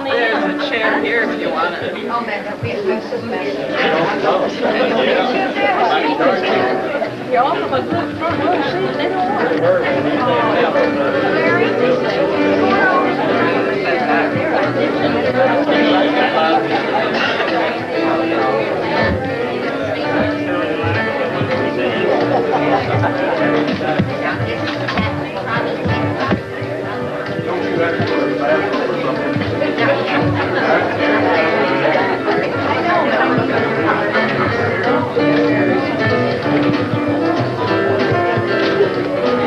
There's a chair here if you want it. You offer them a good front row seat, they don't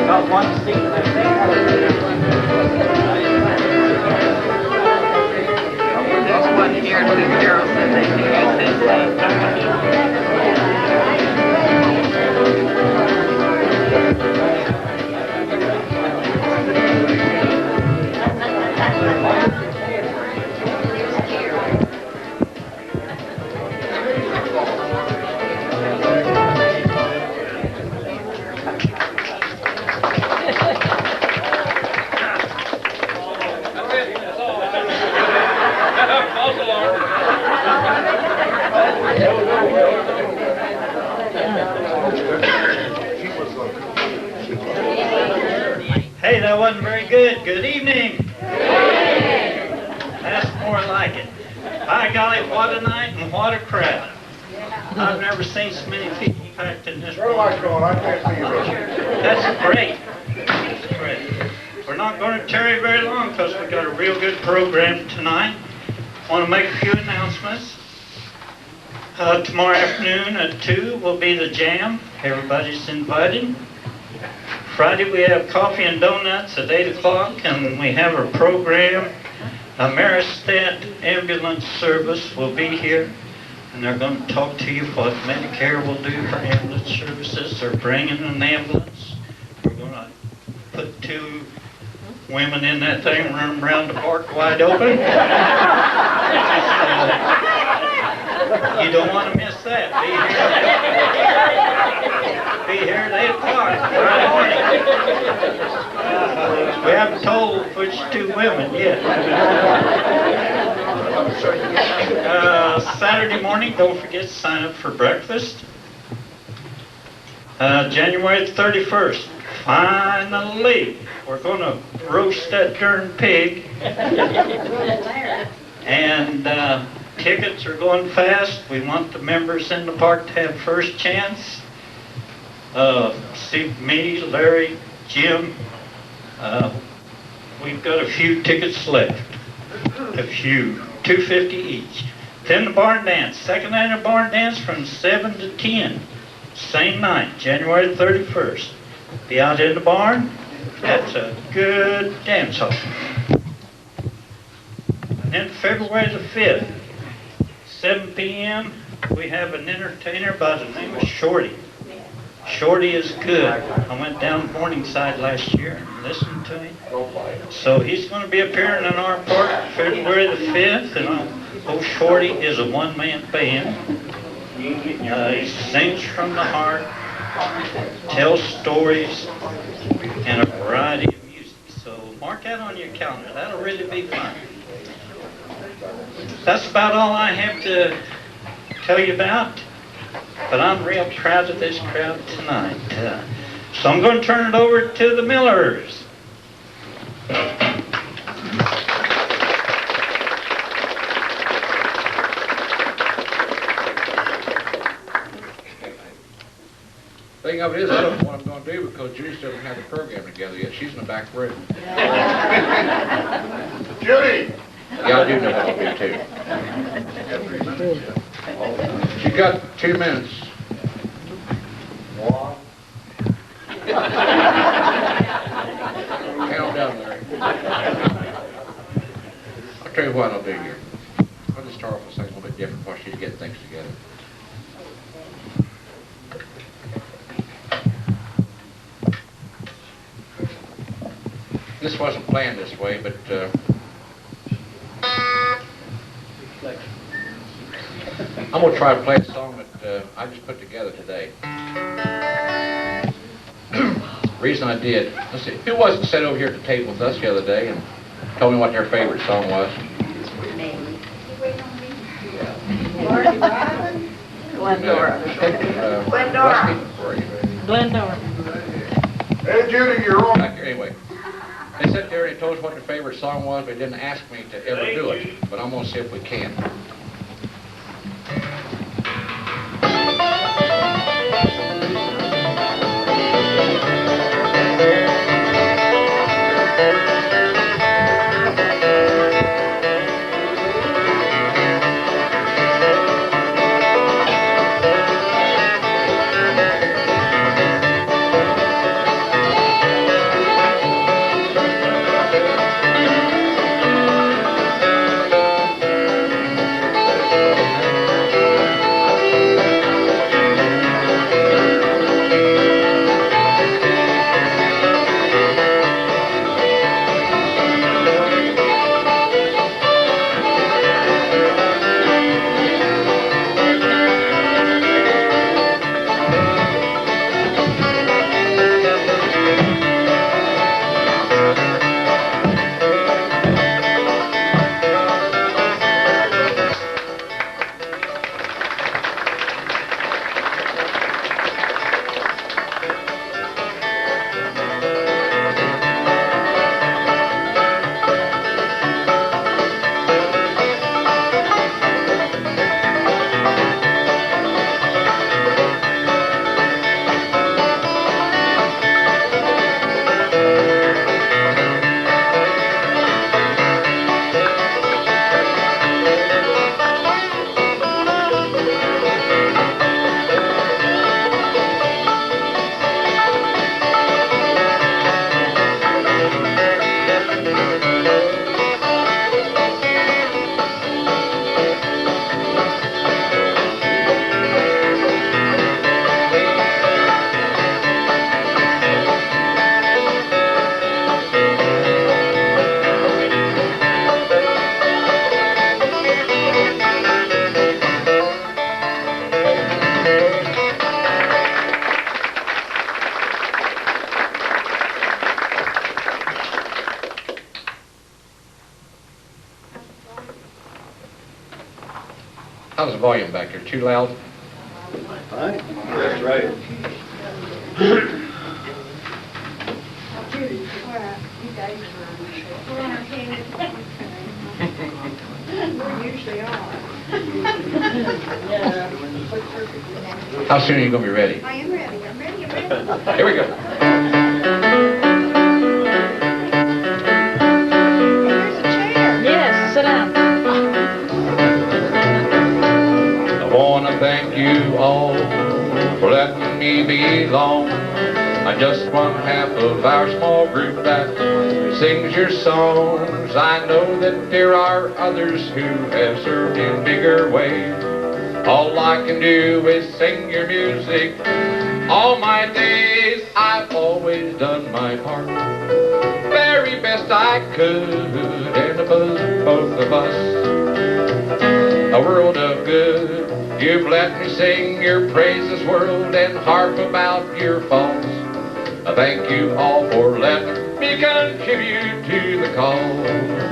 Got one seat left. There's one here, and Carol said they can use this Hey, that wasn't very good. Good evening. That's more like it. By golly, what a night and what a crowd. I've never seen so many people packed in this room. I can't see you. That's great. That's great. We're not going to tarry very long because we've got a real good program tonight. I want to make a few announcements. Tomorrow afternoon at 2 will be the jam. Everybody's invited. Friday we have coffee and donuts at 8 o'clock, and we have our program. Ameristat ambulance service will be here, and they're going to talk to you what Medicare will do for ambulance services. They're bringing an ambulance. We're going to put 2 women in that thing, run them around the park wide open. You don't want to miss that. Be here at 8 o'clock Friday morning. We haven't told which 2 women yet. Saturday morning, don't forget to sign up for breakfast. January 31st, finally, we're going to roast that darn pig. And tickets are going fast. We want the members in the park to have first chance. See me, Larry, Jim. We've got a few tickets left. A few. $2.50 each. Then the barn dance. Second night of barn dance from 7 to 10. Same night, January 31st. Be out in the barn. That's a good dance hall. And then February the 5th, 7 p.m., we have an entertainer by the name of Shorty. Shorty is good. I went down Morningside last year and listened to him. So he's going to be appearing in our park February the 5th, and old Shorty is a one-man band. He sings from the heart, tells stories, and a variety of music. So mark that on your calendar. That'll really be fun. That's about all I have to tell you about. But I'm real proud of this crowd tonight. So I'm going to turn it over to the Millers. Thing of it is, I don't know what I'm going to do because Judy still doesn't have the program together yet. She's in the back room. Judy! Yeah, I do know what I'll do too. She got 2 minutes. One. Count down, Larry. I'll tell you what I'll do here. I'll just start off with something a little bit different while she's getting things together. This wasn't planned this way, but I'm going to try to play a song that I just put together today. Reason I did, let's see, who was it sat over here at the table with us the other day and told me what their favorite song was? Glendora. Glendora. Hey, Judy, you're on. Back here, anyway. They sat there and told us what their favorite song was, but they didn't ask me to ever do it. But I'm gonna see if we can. How's the volume back there? Too loud? Right? That's right. We usually are. How soon are you gonna be ready? I am ready, I'm ready, I'm ready. Here we go. Here's a chair. Yes, sit down. I wanna thank you all for letting me belong. I'm just one half of our small group that sings your songs. I know that there are others who have served in bigger ways. All I can do is sing your music. All my days I've always done my part very best I could, and above both of us a world of good. You've let me sing your praises, world, and harp about your faults. I thank you all for letting me contribute to the cause.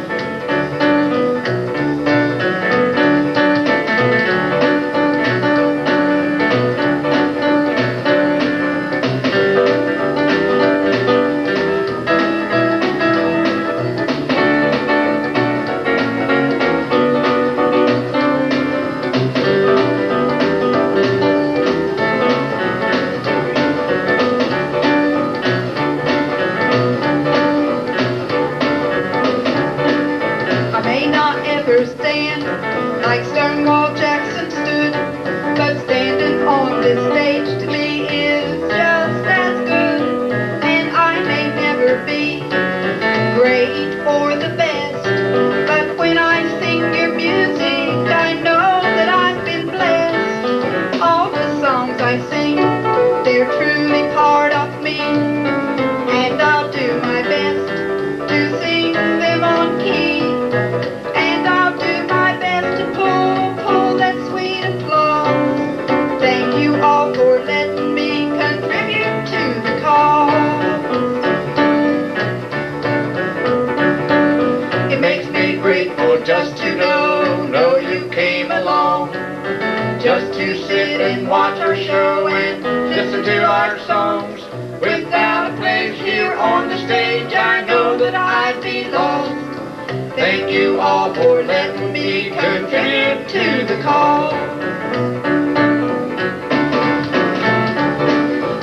to the call.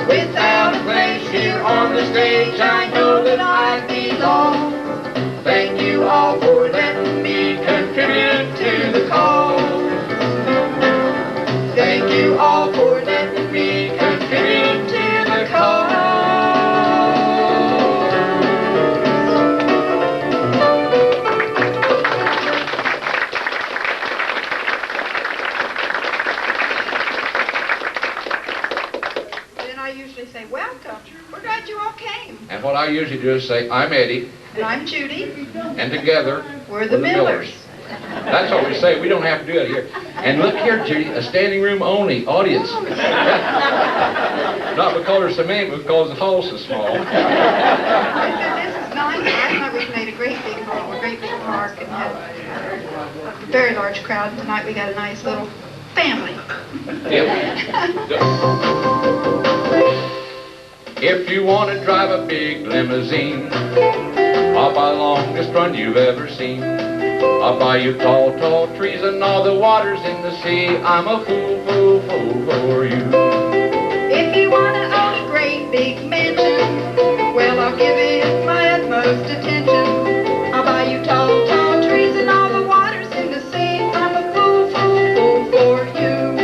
Without a place here on the stage, I know that I belong. Thank you all for letting me contribute to the cause. Thank you all for letting me contribute to the cause. Then I usually say, welcome. We're glad you all came. And what I usually do is say, I'm Eddie, And I'm Judy. and together We're the Millers. That's what we say. We don't have to do it here. And look here, Judy, a standing room only audience. Not because there's so many, but because the hall's so small. This is nice. Last night we made a great big hall, a great big park, and had a very large crowd. Tonight we got a nice little family. If you want to drive a big limousine, I'll buy the longest run you've ever seen. I'll buy you tall, tall trees and all the waters in the sea. I'm a fool, fool, fool for you. If you want to own a great big mansion, well, I'll give it my utmost attention. I'll buy you tall, tall trees and all the waters in the sea. I'm a fool, fool, fool for you.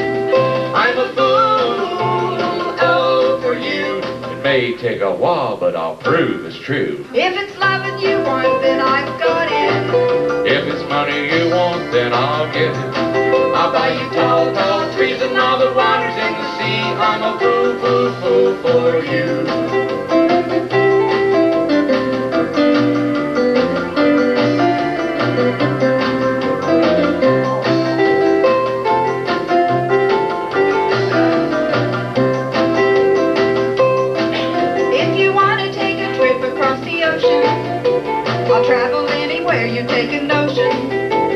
I'm a fool, oh, for you. It may take a while, but I'll prove it's true. If it's loving you want, then I've got it. If it's money you want, then I'll get it. I'll buy you tall, tall trees and all the waters in the sea. I'm a fool, fool, fool for you. If you want to take a trip across the ocean, I'll travel anywhere you take a notion.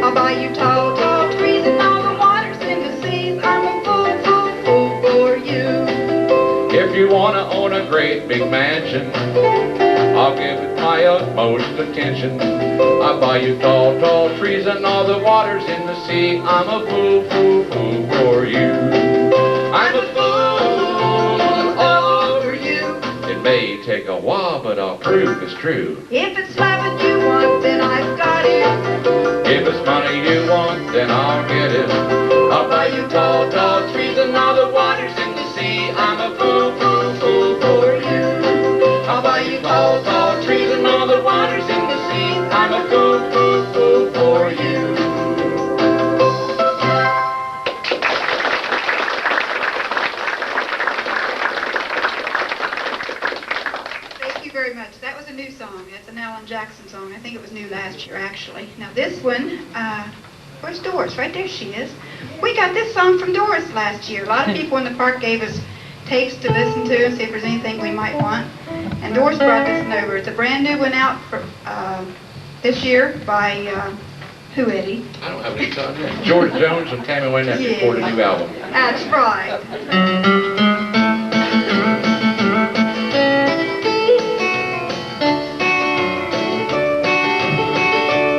I'll buy you tall, tall trees and all the waters in the seas. I'm a fool, fool, fool for you. If you want to own a great big mansion, I'll give it my utmost attention. I'll buy you tall, tall trees and all the waters in the sea. I'm a fool, fool, fool for you. I'm a fool, all for you. It may take a while, but I'll prove it's true. If it's loving you want, then I've got it. If it's money you want, then I'll get it. I'll buy you tall, tall trees and all the waters in the sea. I'm a fool, fool, fool for you. I'll buy you tall, tall trees and all the waters in the sea. I'm a fool, fool, fool for you. Thank you very much. That was a new song. It's an Alan Jackson song. I think it was new last year, actually. Now this one, where's Doris? Right there she is. We got this song from Doris last year. A lot of people in the park gave us tapes to listen to and see if there's anything we might want. And Doris brought this one over. It's a brand new one out for, this year by, who, Eddie? I don't have any time. George Jones and Tammy Wynette recorded a new album. That's right.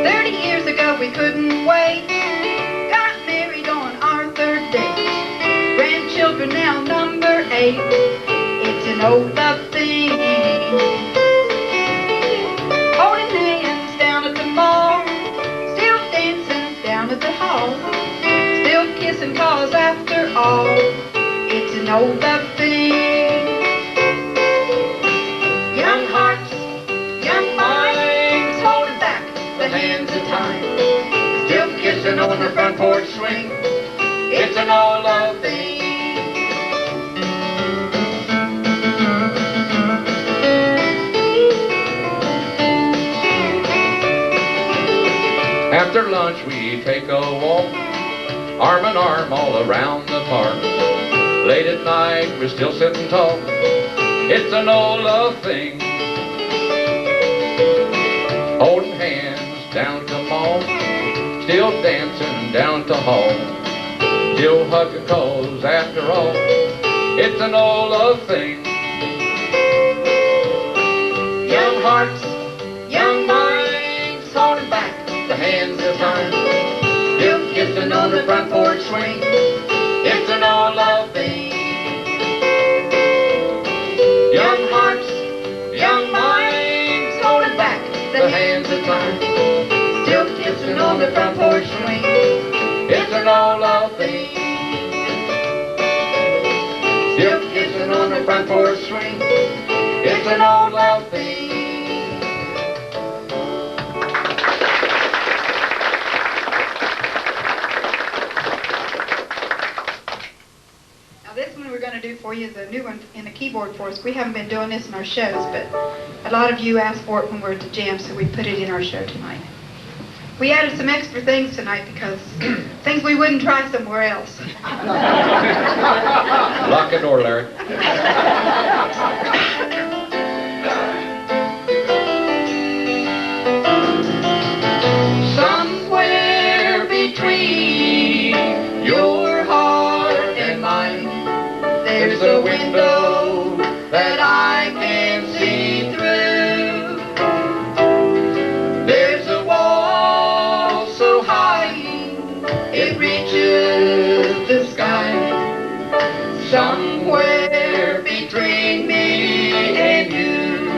30 years ago we couldn't wait. Got married on our third date. Grandchildren now number 8. It's an old love thing. Holding hands down at the mall. Still dancing down at the hall. Still kissing cause after all, it's an old love thing. Young hearts, young minds, holding back the hands of time. Still kissing on the front porch swing. It's an old love thing. After lunch we take a walk, arm in arm all around the park. Late at night we still sit and talk. It's an old love thing. Holding hands down to mall, still dancing down to hall. Still hugging cause after all, it's an old love thing. Young hearts, young minds, holding back the hands of time. Still kissing on the front porch swing. It's an old love thing. Young hearts, young minds, holding back the hands of time, still kissing on the front porch swing. It's an old love thing. Still kissing on the front porch swing. It's an old love thing. Now this one we're going to do for you is a new one in the keyboard for us. We haven't been doing this in our shows, but a lot of you asked for it when we're at the jam, so we put it in our show tonight. We added some extra things tonight because things we wouldn't try somewhere else. Lock the door, Larry. Somewhere between your heart and mine, there's a window that I can see through. There's a wall so high it reaches the sky. Somewhere between me and you,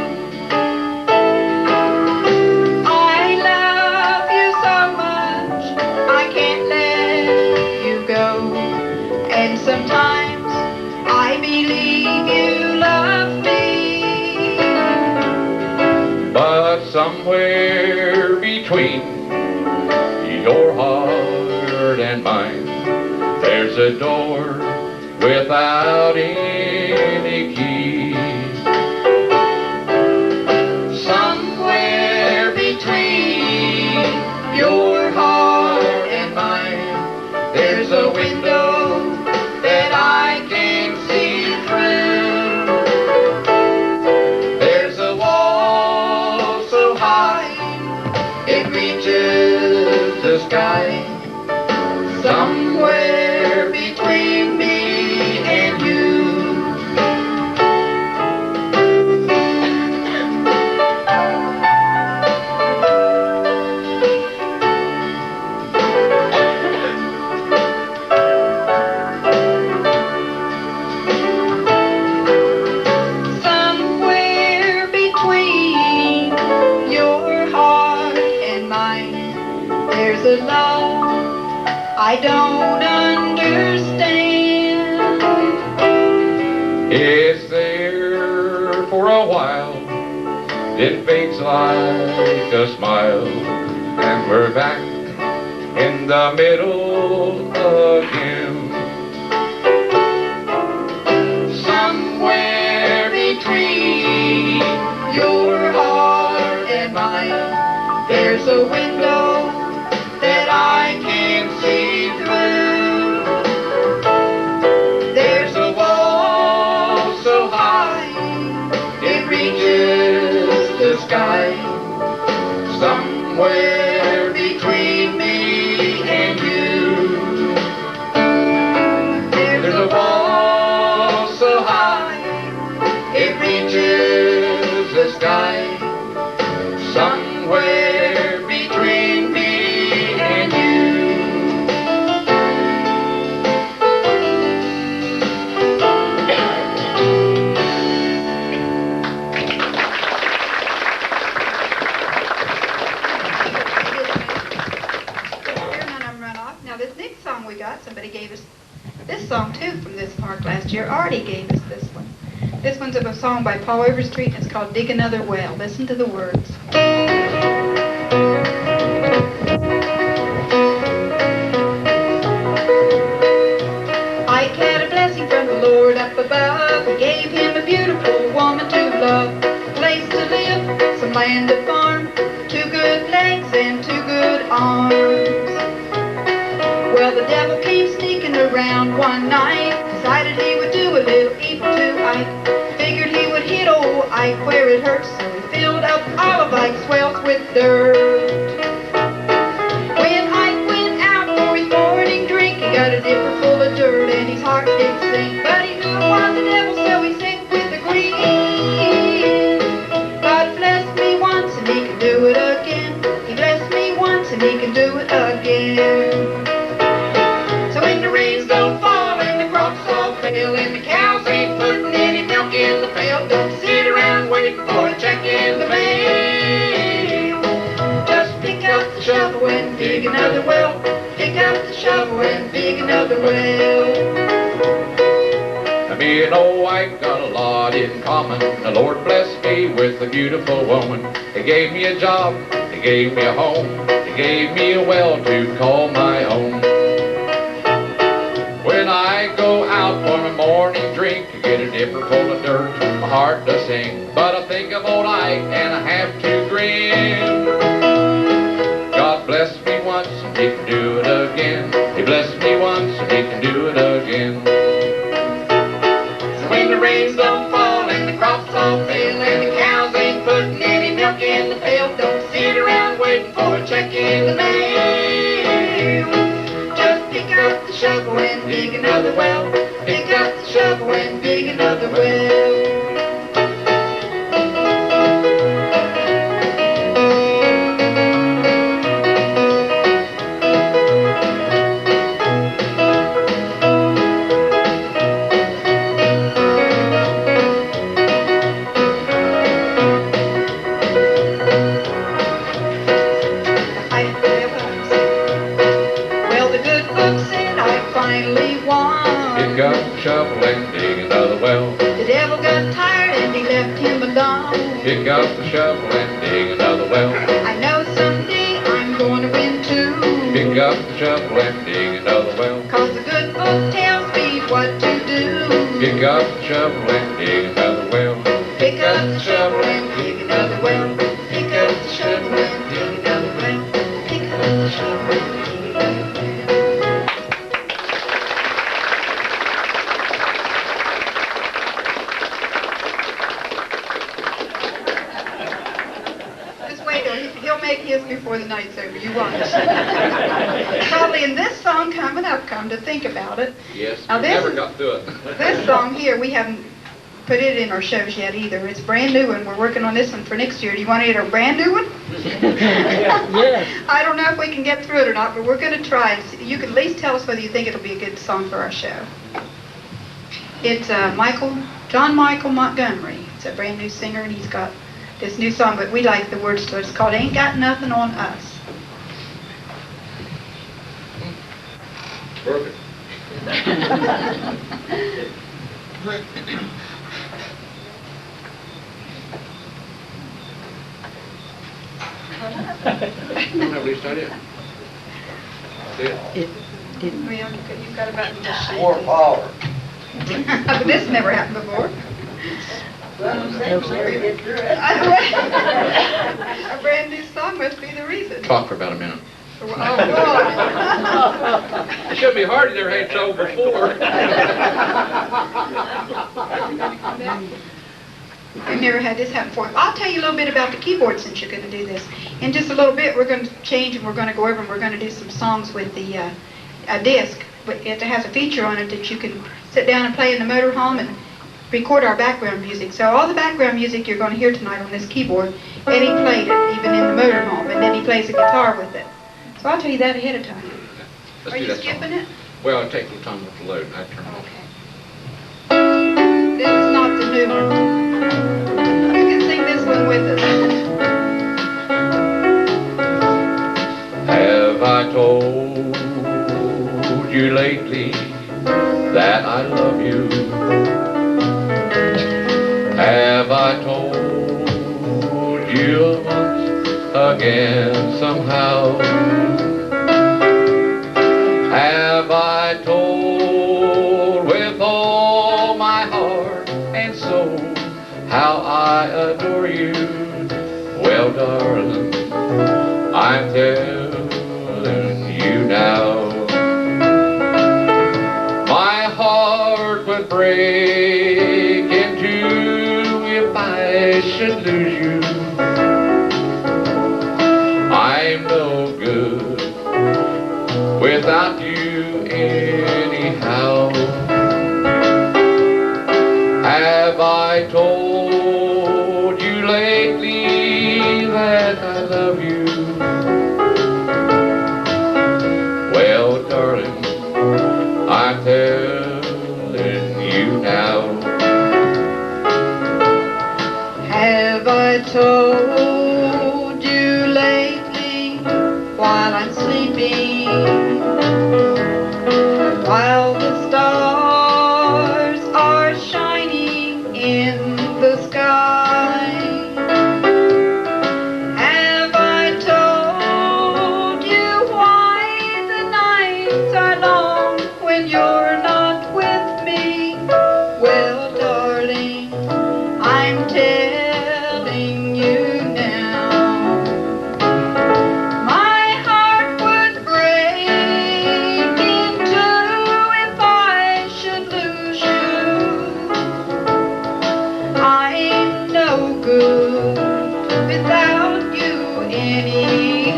I love you so much I can't let you go. And sometimes I believe you love me, but somewhere between your heart and mine, there's a door without any key. Somewhere between your heart and mine, there's a window that I can see through. There's a wall so high it reaches the sky. Somewhere between me and you. Somewhere between your heart and mine, there's a love I don't understand. It's there for a while, it fades like a smile, and we're back in the middle again. Somewhere between your heart and mine, there's a window that I can see through. There's a wall so high it reaches the sky. Somewhere between me and you, there's a wall so high it reaches the sky. Somewhere between me and you. Now this next song we got, somebody gave us this song too from this park last year. Artie gave us this one. This one's a song by Paul Overstreet and it's called Dig Another Well. Listen to the words. Ike had a blessing from the Lord up above. He gave him a beautiful woman to love, a place to live, some land to farm, 2 good legs and 2 good arms. Well, the devil came sneaking around one night, decided he would do a little evil to Ike. Figured he would hit old Ike where it hurts, so he filled up all of Ike's wells with dirt. When Ike went out for his morning drink, he got a dipper full of dirt and his heart did sink. But he knew it was the devil, so he said with a grin, God blessed me once and he can do it again. He blessed me once and he can do it again. So when waiting for a check in the mail. Just pick up the shovel and dig another well. Pick up the shovel and dig another well. Me and old White got a lot in common. The Lord blessed me with a beautiful woman. He gave me a job, He gave me a home, He gave me a well to call my own. When I go out for my morning drink, I get a dipper full of dirt, my heart does sing. But I think of old Ike and I have to grin. God blessed me once and He can do it again. He blessed me once and He can do it again. When the rains don't fall and the crops all fail and the cows ain't putting any milk in the pail, don't sit around waiting for a check in the mail. Just pick up the shovel and dig another well. Pick up the shovel and dig another well. Pick up the shovel and dig another well. The devil got tired and he left him alone. Pick up the shovel and dig another well. I know someday I'm going to win too. Pick up the shovel and dig another well. 'Cause the good book tells me what to do. Pick up the shovel and dig another well. Pick up the shovel and dig another well. Pick up the shovel and dig another well. Pick up the shovel and dig another well. He'll make his before the night's over. You watch. Probably in this song coming up, come to think about it. Yes, now we never got through it. This song here, we haven't put it in our shows yet either. It's a brand new one. We're working on this one for next year. Do you want to get a brand new one? Yes. I don't know if we can get through it or not, but we're going to try. You can at least tell us whether you think it'll be a good song for our show. It's John Michael Montgomery. It's a brand new singer, and he's got this new song, but we like the words to it. It's called Ain't Got Nothing on Us. Perfect. You don't have at least idea. Well, you've got about this. More power. But this never happened before. No, sir. A brand new song must be the reason. Talk for about a minute. Oh, God. It shouldn't be hard, you never had trouble before. We've never had this happen before. I'll tell you a little bit about the keyboard since you're going to do this. In just a little bit, we're going to change and we're going to go over and we're going to do some songs with the a disc. It has a feature on it that you can sit down and play in the motorhome and record our background music. So all the background music you're going to hear tonight on this keyboard, Eddie played it even in the motorhome, and then he plays the guitar with it. So I'll tell you that ahead of time. Let's Are do you that skipping song. it? Well, it'll take a little time to load. I turn it off. Okay. This is not the new one. You can sing this one with us. Have I told you lately that I love you? Have I told you once again somehow? Have I told with all my heart and soul how I adore you? Well, darling, I'm telling you now. My heart would break in two if I should lose you. I'm no good without you anyhow. Have I told you lately that I love you? Well, darling, I'm telling you now. Have I told you lately while I'm sleeping, while the stars are shining in the sky? Have I told you why the nights are long when you're not with me? Well, darling, I'm telling you now. My heart would break in two if I should lose you. I'm no good without you anyhow.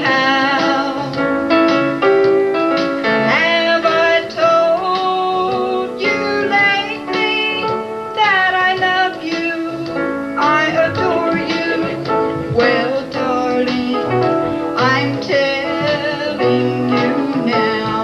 Have I told you lately that I love you, I adore you? Well, darling, I'm telling you now.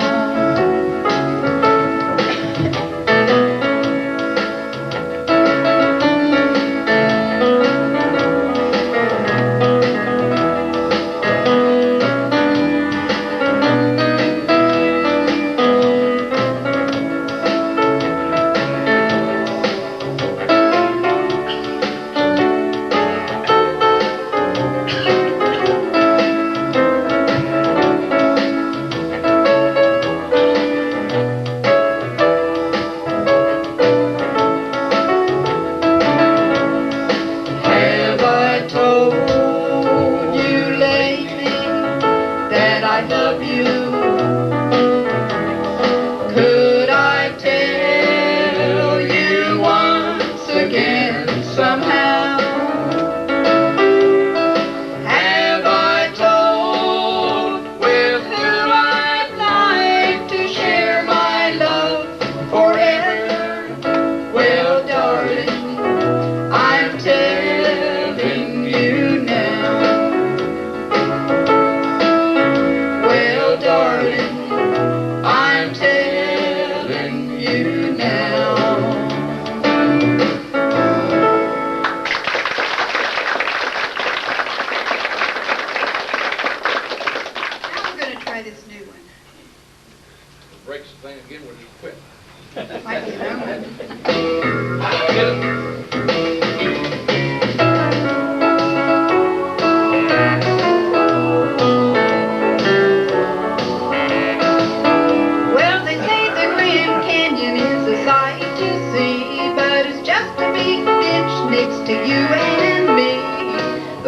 Have I told you lately that I love you? Could I tell you once again somehow? Have I told with who I'd like to share my love forever? Well, darling, I'm telling you now. Well, darling, I'm telling you now. Now we're going to try this new one. Breaks the thing again, we'll just quit. Might be an omen. Get it. Well, they say the Grand Canyon is a sight to see, but it's just a big ditch next to you and me.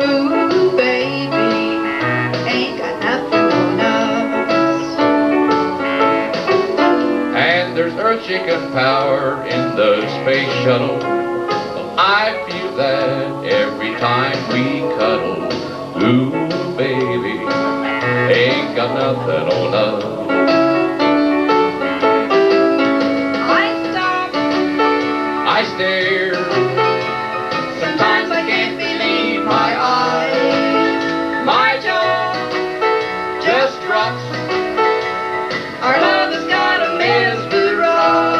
Ooh, baby, ain't got nothing on us. And there's earth-shaking power in the space shuttle. I feel that every time we cuddle. Ooh, baby, ain't got nothing on us. I stop, I stare. sometimes I can't believe my eyes. My jaw just drops. Our love has got to mesmerize.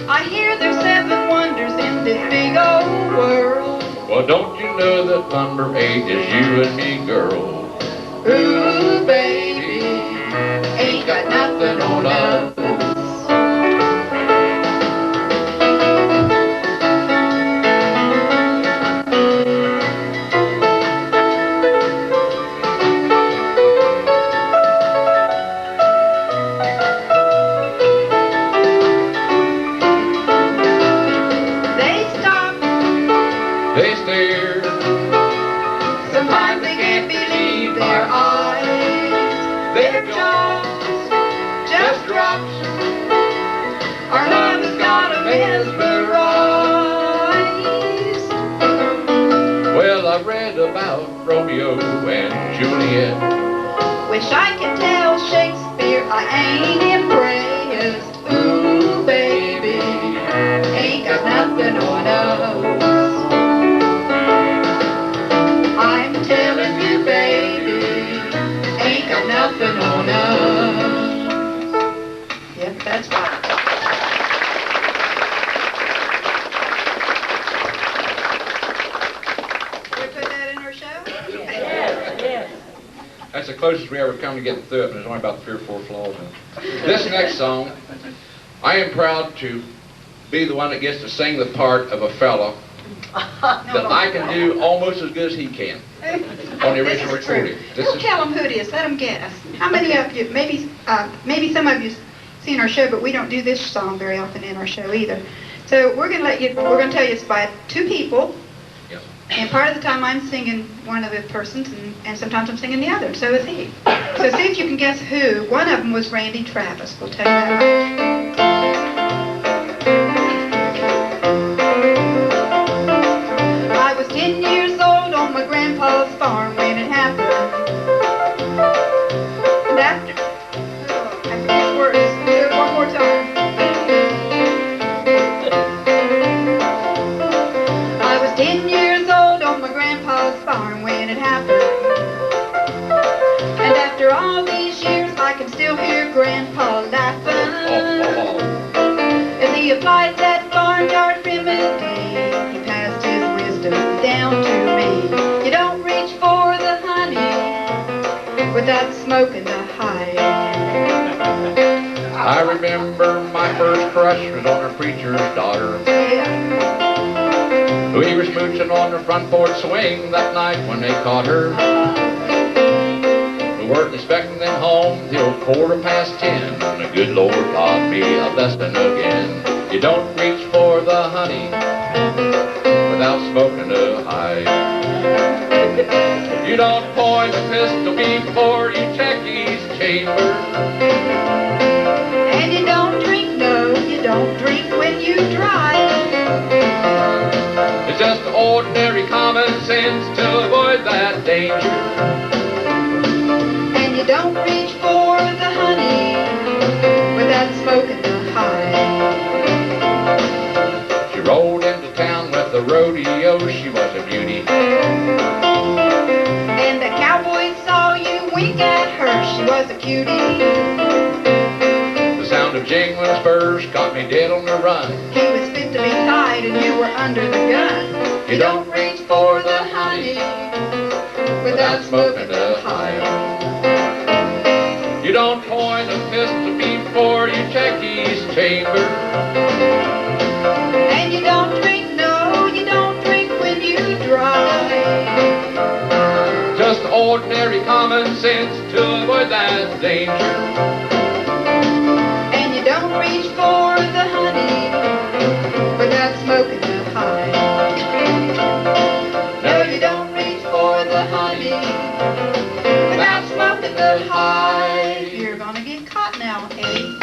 I hear there's 7 wonders in this big old world. Well, don't you know that number 8 is you and me, girl? Ooh, baby, ain't got nothing on us. They stop, They stare. sometimes they can't believe their eyes. Their jaws just drops. Our love has got to mesmerize. Well, I read about Romeo and Juliet. Wish I could tell Shakespeare I ain't impressed. Ooh, baby, ain't got nothing on us. I'm telling you, baby, ain't got nothing on us. Yep, that's right. That's the closest we ever come to getting through it, and there's only about 3 or 4 flaws in it. This next song, I am proud to be the one that gets to sing the part of a fella that I can do almost as good as he can on the original recording. Don't tell them who it is. Let them guess. How many of you, maybe some of you seen our show, but we don't do this song very often in our show either. So we're going to tell you it's by 2 people. Yes. And part of the time I'm singing one of the persons, and sometimes I'm singing the other, and so is he. So see if you can guess who. One of them was Randy Travis. We'll tell you that much. I was 10 years old on my grandpa's farm when it happened. And after these words, do it one more time. I was 10 years old on my grandpa's farm when it happened. And after all these years, I can still hear Grandpa laughing. As he applied that barnyard remedy, he passed his wisdom down to me. You don't reach for the honey without smoking the hive. I remember my first crush was on a preacher's daughter. We were smooching on the front porch swing that night when they caught her. We weren't expecting them home till 10:15. The good Lord taught me a lesson again. You don't reach for the honey without smoking a hive. You don't point a pistol before you check his chamber. And you don't drink, no, you don't drink when you drive. It's just ordinary common sense to avoid that danger. And you don't reach for the honey without smoking the hive. She rolled into town with the rodeo, she was a beauty. And the cowboys saw you wink at her, she was a cutie. The sound of jingling spurs caught me dead on the run. He was fit to be tied and you were under the gun. You don't reach for the honey without smoking the hive. You don't point a pistol before you check his chamber. And you don't drink, no, you don't drink when you drive. Just ordinary common sense to avoid that danger. And you don't reach for the honey without smoking the hive. No, you don't reach for the honey without smoking the hive. You're gonna get caught now, Eddie.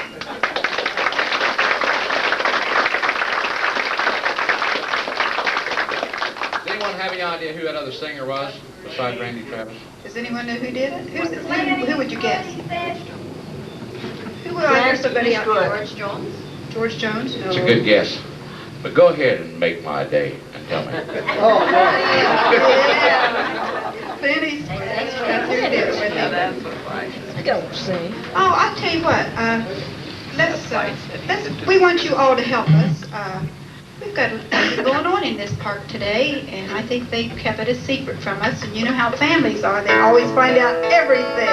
Does anyone have any idea who that other singer was besides Randy Travis? Does anyone know who did it? Who would you guess? Who would I hear somebody out there? George Jones. George Jones? No. It's a good guess. But go ahead and make my day and tell me. Benny's out there did it with him. I don't sing. Oh, I'll tell you what. We want you all to help us. We've got something going on in this park today, and I think they kept it a secret from us. And you know how families are; they always find out everything.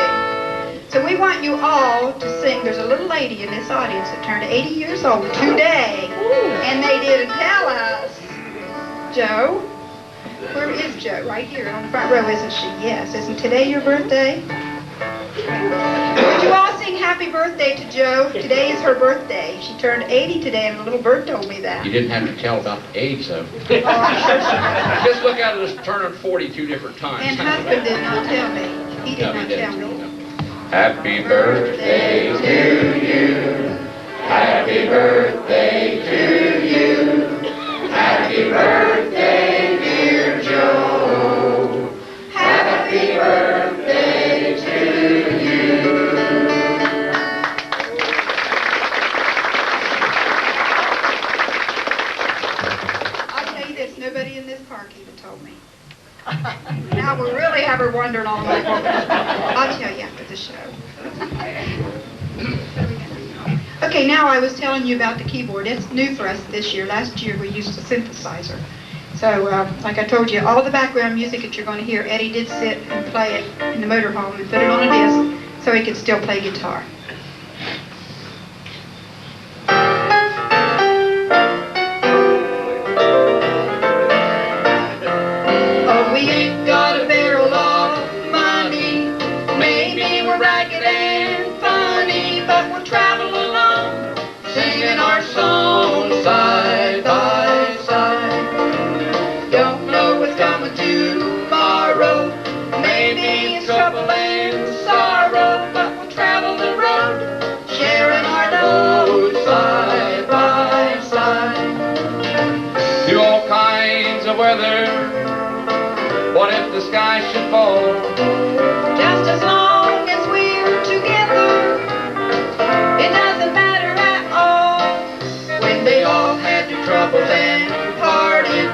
So we want you all to sing. There's a little lady in this audience that turned 80 years old today, and they didn't tell us. Joe, where is Joe? Right here on the front row, isn't she? Yes. Isn't today your birthday? Would you all sing happy birthday to Joe? Today is her birthday. She turned 80 today, and a little bird told me that. You didn't have to tell about the age, though. Oh, I'm sure she did. Just look at it as turning 42 different times. And husband did not tell me. He did No, not he didn't. tell me. No. Happy birthday to you. Happy birthday to you. Happy birthday, dear Joe. Happy birthday to you. I'll tell you this, nobody in this park even told me. Now we really have her wondering all night. I'll tell you after the show. Okay, now I was telling you about the keyboard. It's new for us this year. Last year we used a synthesizer. So, like I told you, all the background music that you're going to hear, Eddie did sit and play it in the motorhome and put it on a disc so he could still play guitar. Oh, we ain't got a barrel of money. Maybe we're ragged and funny, but we'll travel along, singing our song side by side. Don't know what's coming tomorrow. Maybe it's trouble and sorrow, but we'll travel the road, sharing our load side by side. Through all kinds of weather, what if the sky should fall? Just as long as we're together, it doesn't matter at all. When they all had their troubles and parted,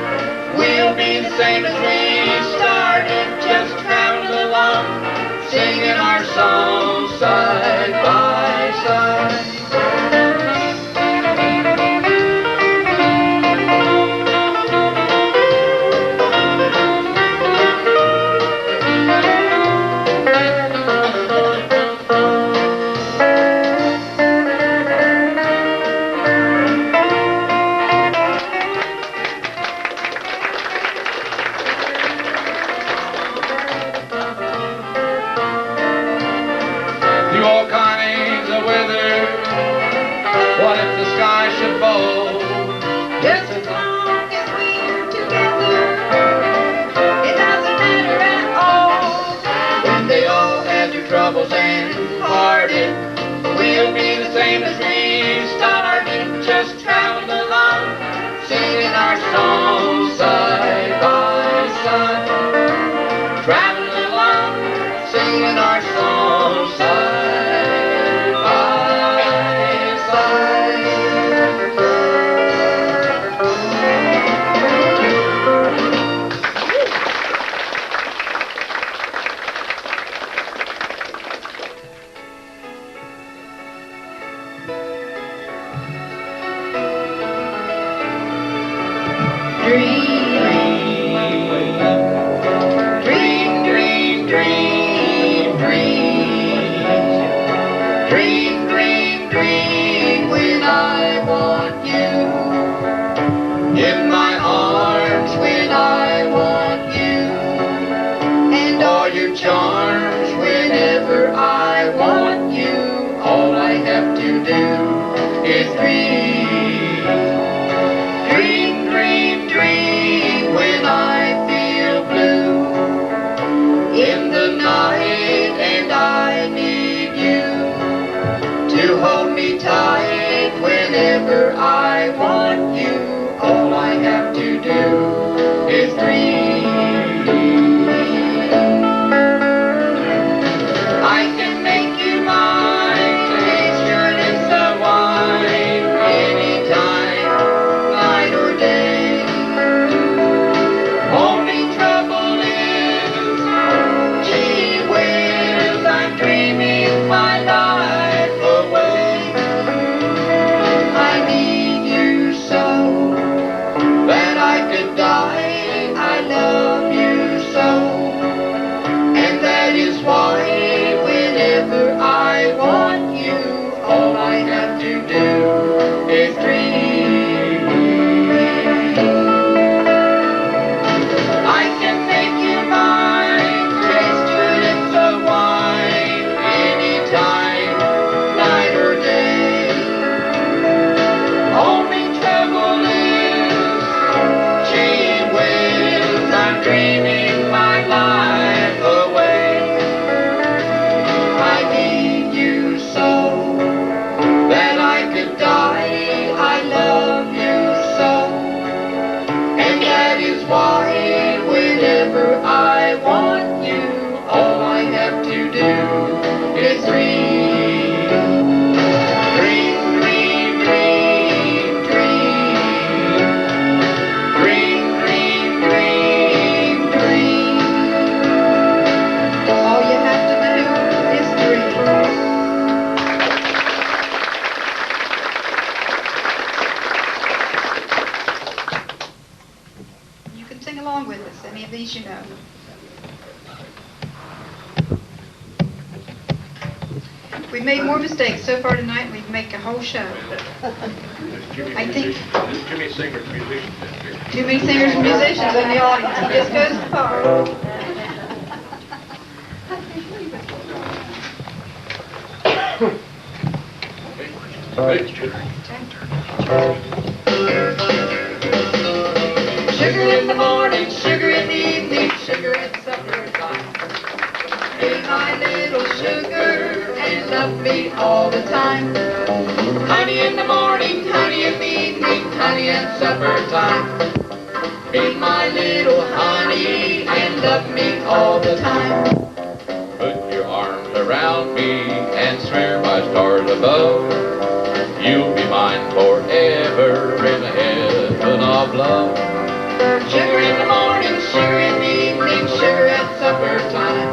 we'll be the same as we started, just traveling along, singing our song side by side. Through all kinds of weather, what if the sky should fall? Just as long as we're together, it doesn't matter at all. When they all had their troubles and parted, we'll be the same as we started, just traveling along, singing our song side by side. Traveling along, singing our song side by side. Dream when I want you, in my arms when I want you, and all your charms whenever I want you. All I have to do is dream. Dream when I feel blue in the night and I need you to hold me tight whenever I want you. All I have to do is dream. I can make you mine, taste your lips of wine, anytime, night or day. Only trouble is, gee whiz, I'm dreaming my life away. I need you so that I could die. I love you so, and that is why whenever I want you, all I have to do is dream. I can make you mine, taste your lips of wine, anytime, night or day. Only trouble is, gee whiz, I'm dreaming my life away. I need you so that I could die. I love you so, and that is why whenever I want you, all I have to do is dream. Dream. All you have to do is dream. sing along with us. Any of these you know. We've made more mistakes so far tonight. We'd make a whole show. I think Too many singers, musicians. too many singers and musicians in the audience. It just goes to part. Sugar in the morning, sugar in the evening, sugar at supper time. Be my little sugar and love me all the time. Honey in the morning, honey in the evening, honey at supper time. Be my little honey and love me all the time. Put your arms around me and swear by stars above, you'll be mine forever in the heaven of love. Sugar in the morning, sugar in the evening, sugar at supper time.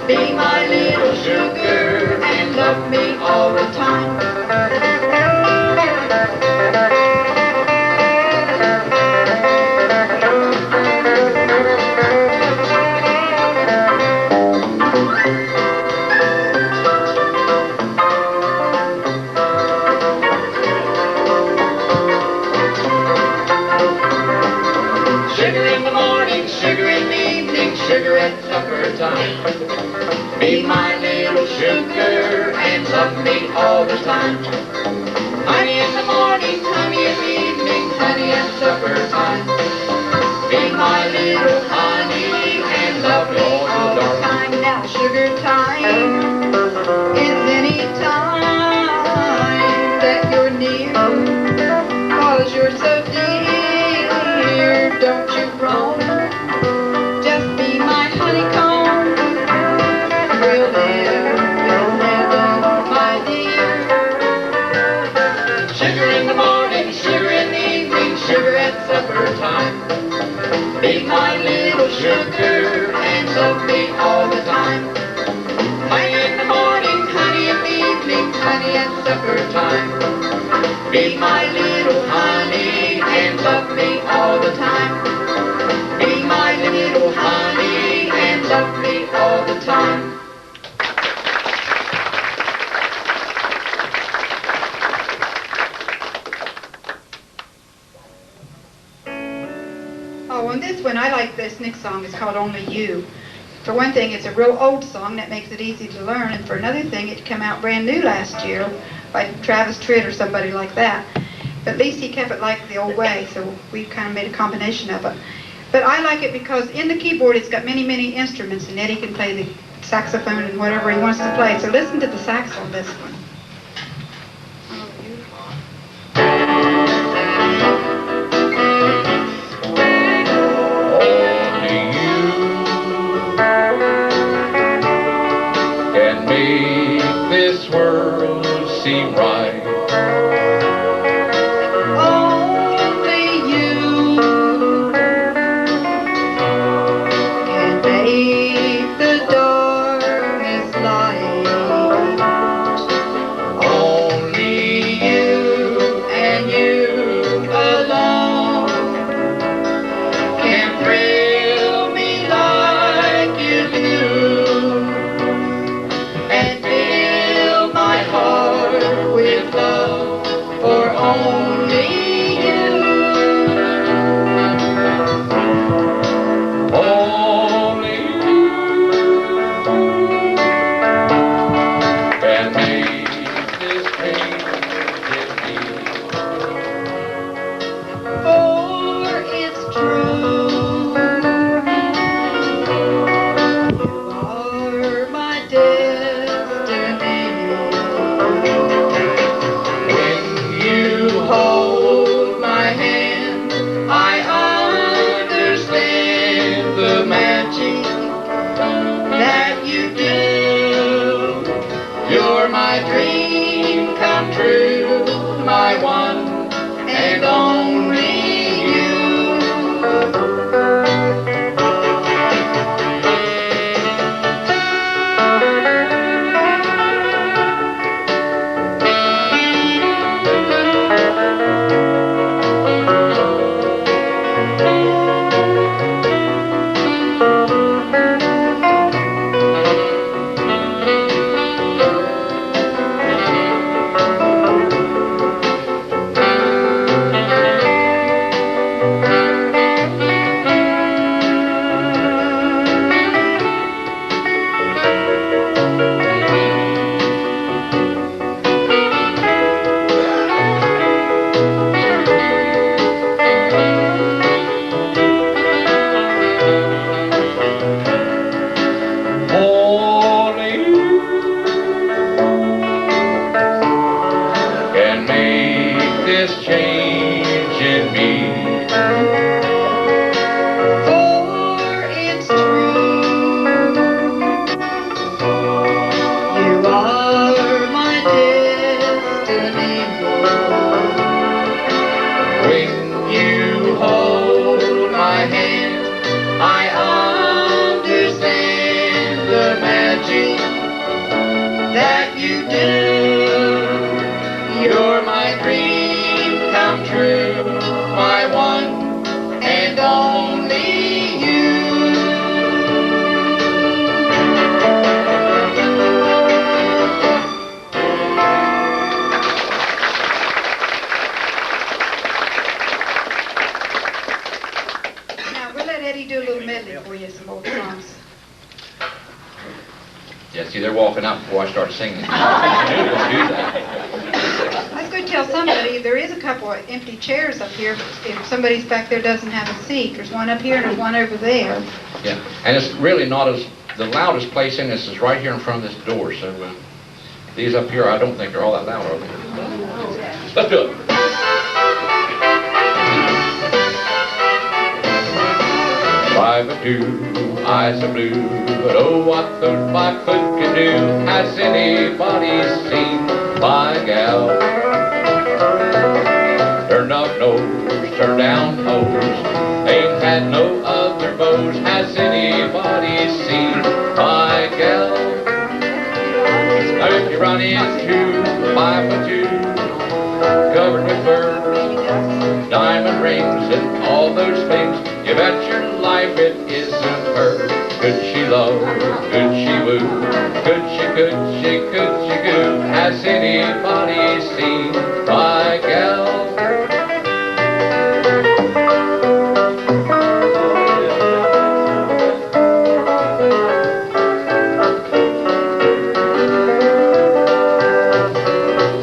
Be my little sugar and love me all the time. Sugar in the morning, sugar in the evening, sugar at supper time. Be my little sugar and love me all the time. Honey in the morning, honey in the evening, honey at supper time. Be my little honey and love me all the time. Now sugar time is any time that you're near, 'cause you're so dear, don't you roam. Just be my honeycomb. We'll live in heaven, my dear. Sugar in the morning, sugar in the evening, sugar at supper time. Be my little sugar and love me all the time. Honey in the morning, honey in the evening, honey at supper time. Be my little honey and love me all the time. Be my little honey and love me all the time. Oh, on this one, I like this next song. It's called Only You. For one thing, it's a real old song that makes it easy to learn. And for another thing, it came out brand new last year by Travis Tritt or somebody like that. But at least he kept it like the old way, so we kind of made a combination of it. But I like it because in the keyboard, it's got many, many instruments, and Eddie can play the saxophone and whatever he wants to play. So listen to the sax on this one. Oh, beautiful. Only you can make this world seem right. Only you can make the darkness light. Only you and you alone can thrill me like you do and fill my heart with Eddie do a little medley for you, some old songs. Yeah, see, they're walking out before I start singing. I knew to do that. I was going to tell somebody, there is a couple of empty chairs up here. If somebody's back there doesn't have a seat, there's one up here and there's one over there. Yeah, and it's really not as, the loudest place in this is right here in front of this door, so these up here, I don't think they're all that loud, are they? Let's do it. Five a two, eyes are blue, but oh, what those 5 foot can do. Has anybody seen my gal? Turn up nose, turn down nose, ain't had no other beaux. Has anybody seen my gal? Now if you run into 5 foot 2, covered with fur, diamond rings and all those things, you bet your life it isn't her. Could she love? Could she woo? Could she goo? Has anybody seen my gal?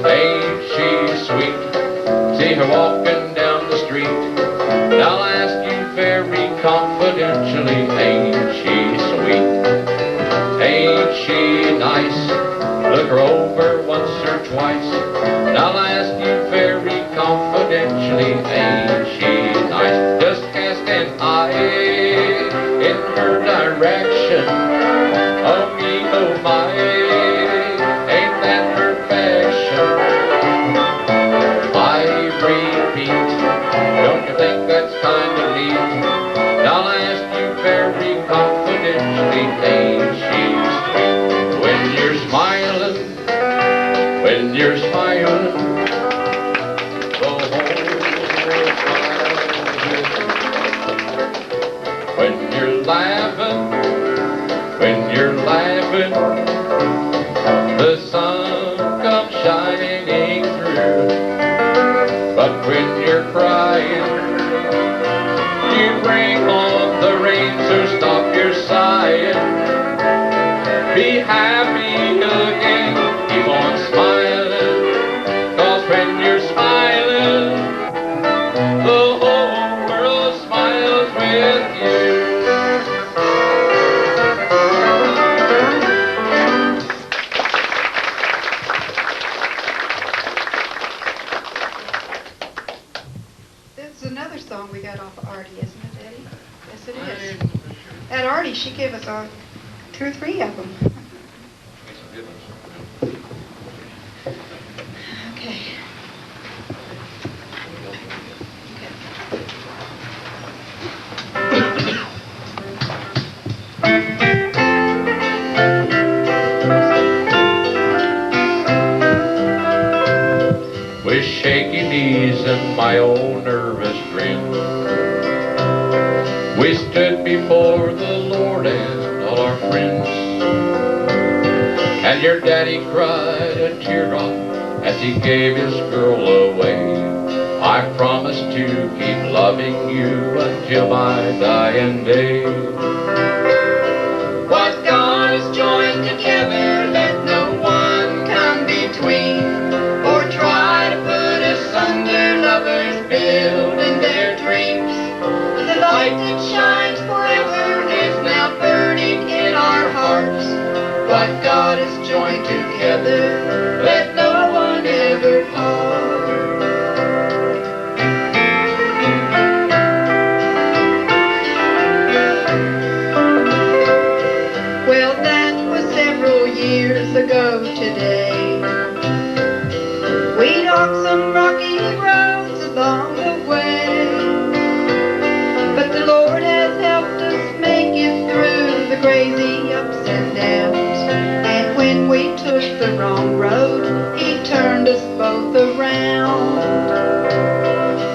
Ain't she sweet? See her walking down the street. Now I'll ask you very confidentially, ain't she sweet? Ain't she nice? Look her over once or twice. Now I'll ask you very confidentially, ain't she nice? Just cast an eye in her direction. Oh me, oh my, ain't that her fashion? I repeat, don't you think that's kind of neat? Now I'll ask you very confidentially, ain't she sweet? When you're smiling, when you're smiling, the whole world smiles. When you're laughing, the sun comes shining through. But when you're crying, you bring on the rain, so stop your sighing. Be happy again, keep on smiling, 'cause when you're smiling, the whole world smiles with you. This is another song we got off of Artie, isn't it, Eddie? Yes, it is. At Artie, she gave us 2 or 3 of them. Okay. With shaky knees and my old nervous grin, we stood before the Lord and all our friends. And your daddy cried a teardrop as he gave his girl away. I promised to keep loving you until my dying day. What God has joined together, let no one come between, or try to put asunder. Lovers building their dreams. The light that shines forever is now burning in our hearts. What God has joined together, let no one ever part. Well, that was several years ago today. We walked some rocky roads along the way, but the Lord has helped us make it through the crazy ups and downs. And when we took the wrong road, He turned us both around.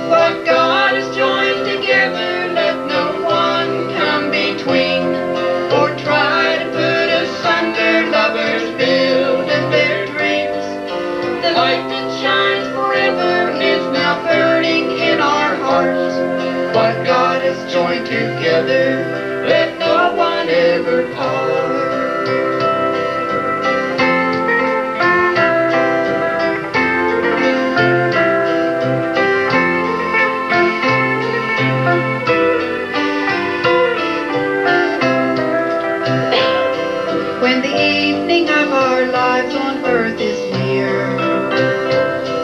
What God has joined together, let no one come between, or try to put asunder. Lovers building their dreams. The light that shines forever is now burning in our hearts. What God is joined together, let no one ever part. When the evening of our lives on earth is near,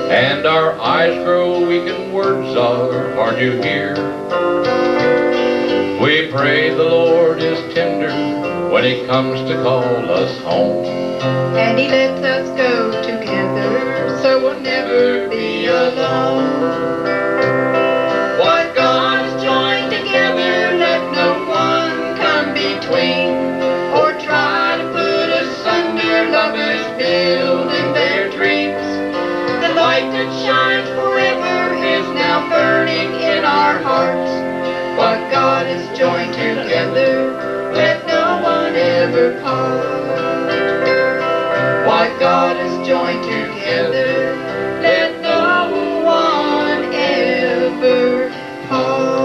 and our eyes grow weak and words are hard to hear, we pray the Lord is tender when He comes to call us home. and He lets us go together, so we'll never be alone. What God has joined together, let no one come between, or try to put asunder. Lovers building their dreams. The light that shines forever is now burning in our hearts. What God has joined together, let no one ever part. What God has joined together, let no one ever part.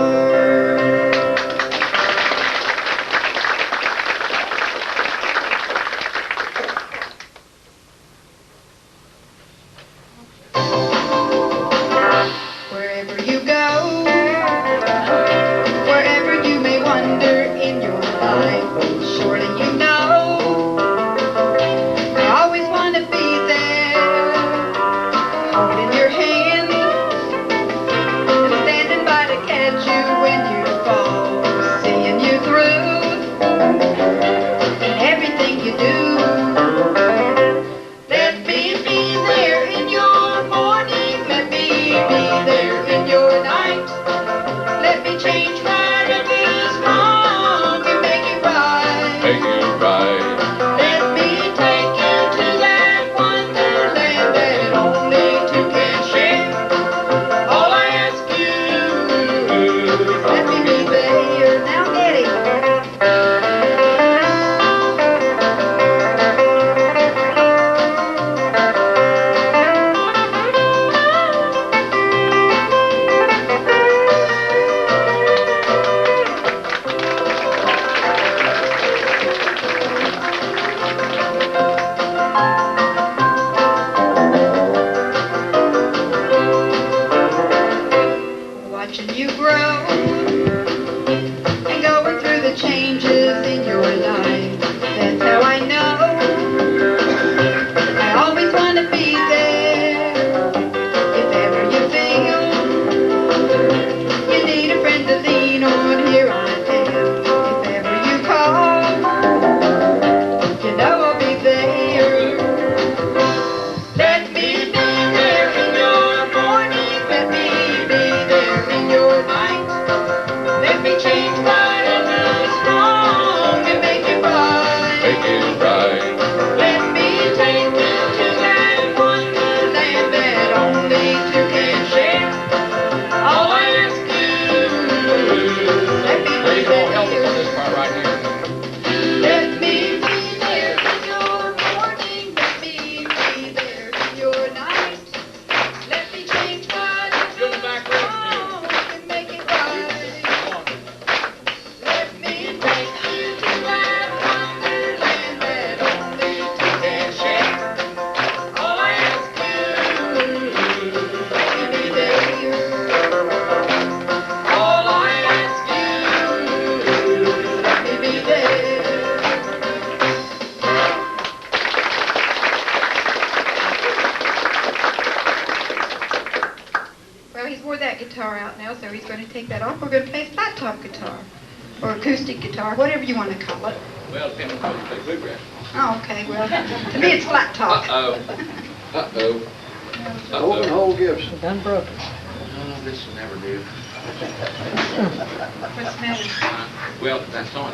Wherever you go, wherever you may wander in your life, surely you know I always want to be there, holding your hand and standing by to catch you when you fall, seeing you through in everything you do. Let me be there in your morning, let me be there in your night. Let me change whatever's wrong and make it right. Make it right. Let me take you to that wonderland that only two can share. All I ask you is let me be there. Now, Eddie. Watching you grow and going through the changes in your life. That's how I know I always want to be there. If ever you feel you need a friend to lean on, here I am. If ever you call, you know I'll be there. Let me be there in your morning, let me be there in your night. Let me change whatever's wrong and make it right. Make it right. Let me take you to that wonderland that only two can share. All I ask you, let me There be you go. Help us on there. this part right here. Let me be there in your morning, let me be there in your night. Let me change whatever's wrong and make it right. Let me take you to that wonderland that only two can share. All I ask you, let me be there. All I ask you, let me be there. Well, he's wore that guitar out now, so he's going to take that off. We're going to play flat top guitar, or acoustic guitar, whatever you want to call it. Well, depending on what you play bluegrass. Oh, okay, well, to me it's flat top. Uh-oh. Uh-oh. Open Uh-oh. hole Gibson. Done broken. Oh, this will never do. What's the matter? Well, that's on.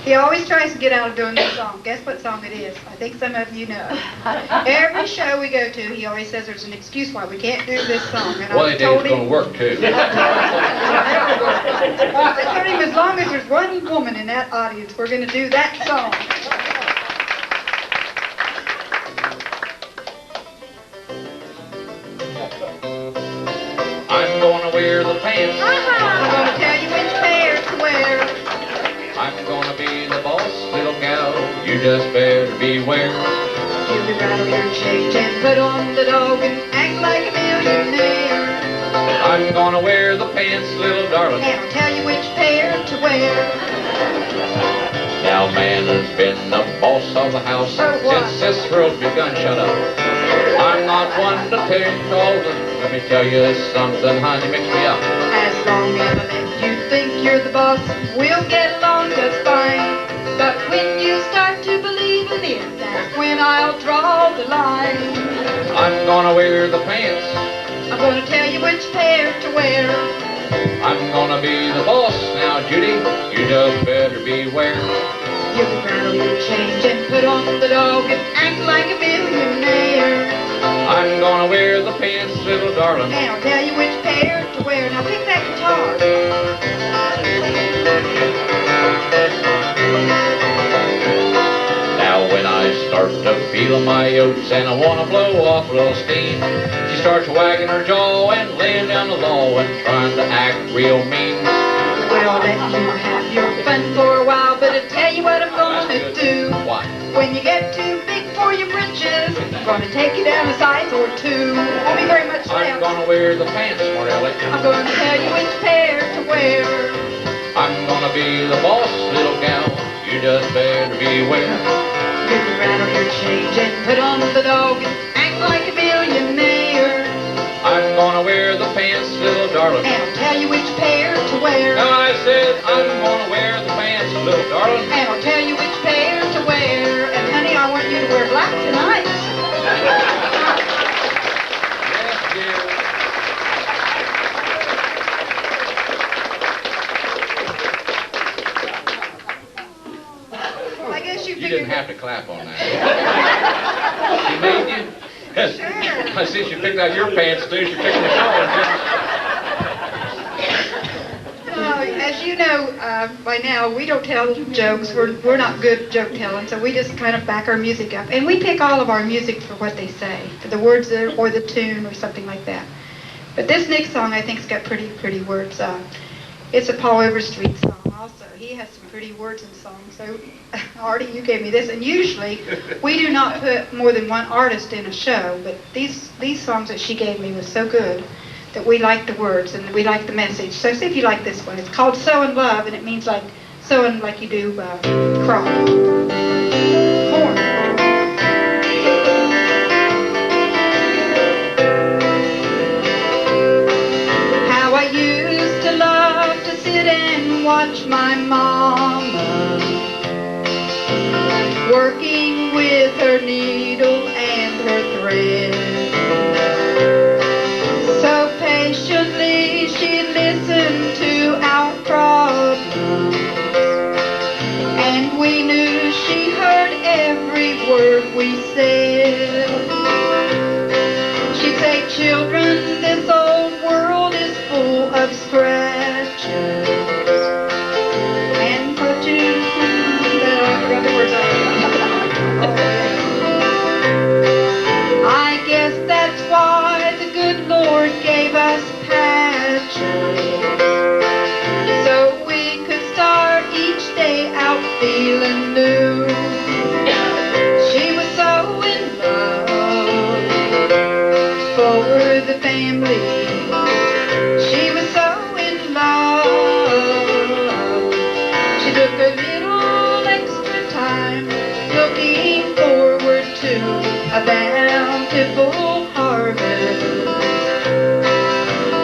He always tries to get out of doing this song. Guess what song it is? I think some of you know. Every show we go to, he always says there's an excuse why we can't do this song. And Well, I they told did. It's going to him, work, too. I told him as long as there's one woman in that audience, we're going to do that song. I'm going to wear the pants gonna be the boss, little gal. You just better beware. You can rattle your change and put on the dog and act like a millionaire. I'm gonna wear the pants, little darling. And I'll tell you which pair to wear. Now man has been the boss of the house For what? since this world begun. Shut up. I'm not one to take all the... Let me tell you something, honey, mix me up. As long as I let you think you're the boss, we'll get along just fine. But when you start to believe in this, that's when I'll draw the line. I'm gonna wear the pants. I'm gonna tell you which pair to wear. I'm gonna be the boss now, Judy. You just better beware. You can rattle your change and put on the dog and act like a millionaire. I'm gonna wear the pants, little darling. And I'll tell you which pair to wear. Now pick that guitar. Now when I start to feel my oats and I wanna blow off a little steam, she starts wagging her jaw and laying down the law and trying to act real mean. Well, I'll let you have your fun for a while, but I'll tell you what I'm gonna do. What? When you get too big for your britches, I'm gonna take you down a size or two. Won't be very much I'm left. gonna wear the pants, Smart Aleck. I'm gonna tell you which pair to wear. I'm gonna be the boss, little gal. You just better beware. You can rattle your change and put on the dog and act like a millionaire. I'm gonna wear the pants, little darling. And I'll tell you which pair to wear. Now I said I'm gonna wear the pants, little darling. And I'll tell you which pair to wear. And honey, I want you to wear black tonight. Yes, dear. Well, I guess you You figured didn't have to clap on that. She made you. Sure. I see you picked out your pants too. She picked the collar. As you know by now, we don't tell jokes. We're not good joke telling, so we just kind of back our music up. And we pick all of our music for what they say, for the words or the tune or something like that. But this next song, I think, has got pretty words. It's a Paul Overstreet song also. He has some pretty words in songs. So, Artie, you gave me this. And usually, we do not put more than one artist in a show, but these songs that she gave me was so good that we like the words and we like the message. So see if you like this one. It's called So in Love, and it means like sewing like you do crop. Corn. How I used to love to sit and watch my mama working with her needle and her thread. So patiently she listened to our problems, and we knew she heard every word we said. She'd say, children, this old world is full of scratches and put you I guess that's why the good Lord gave us patches, so we could start each day out feeling new. She was so in love for the family. She was so in love. She took a little extra time looking forward to a bountiful harvest,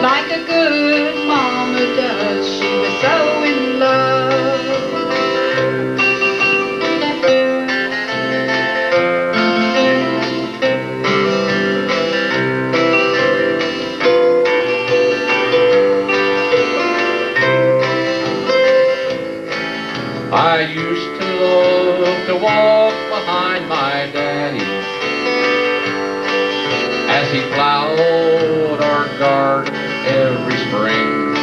like a good mama does. She was so in love. I used to love to walk behind my daddy as he plowed our garden every spring.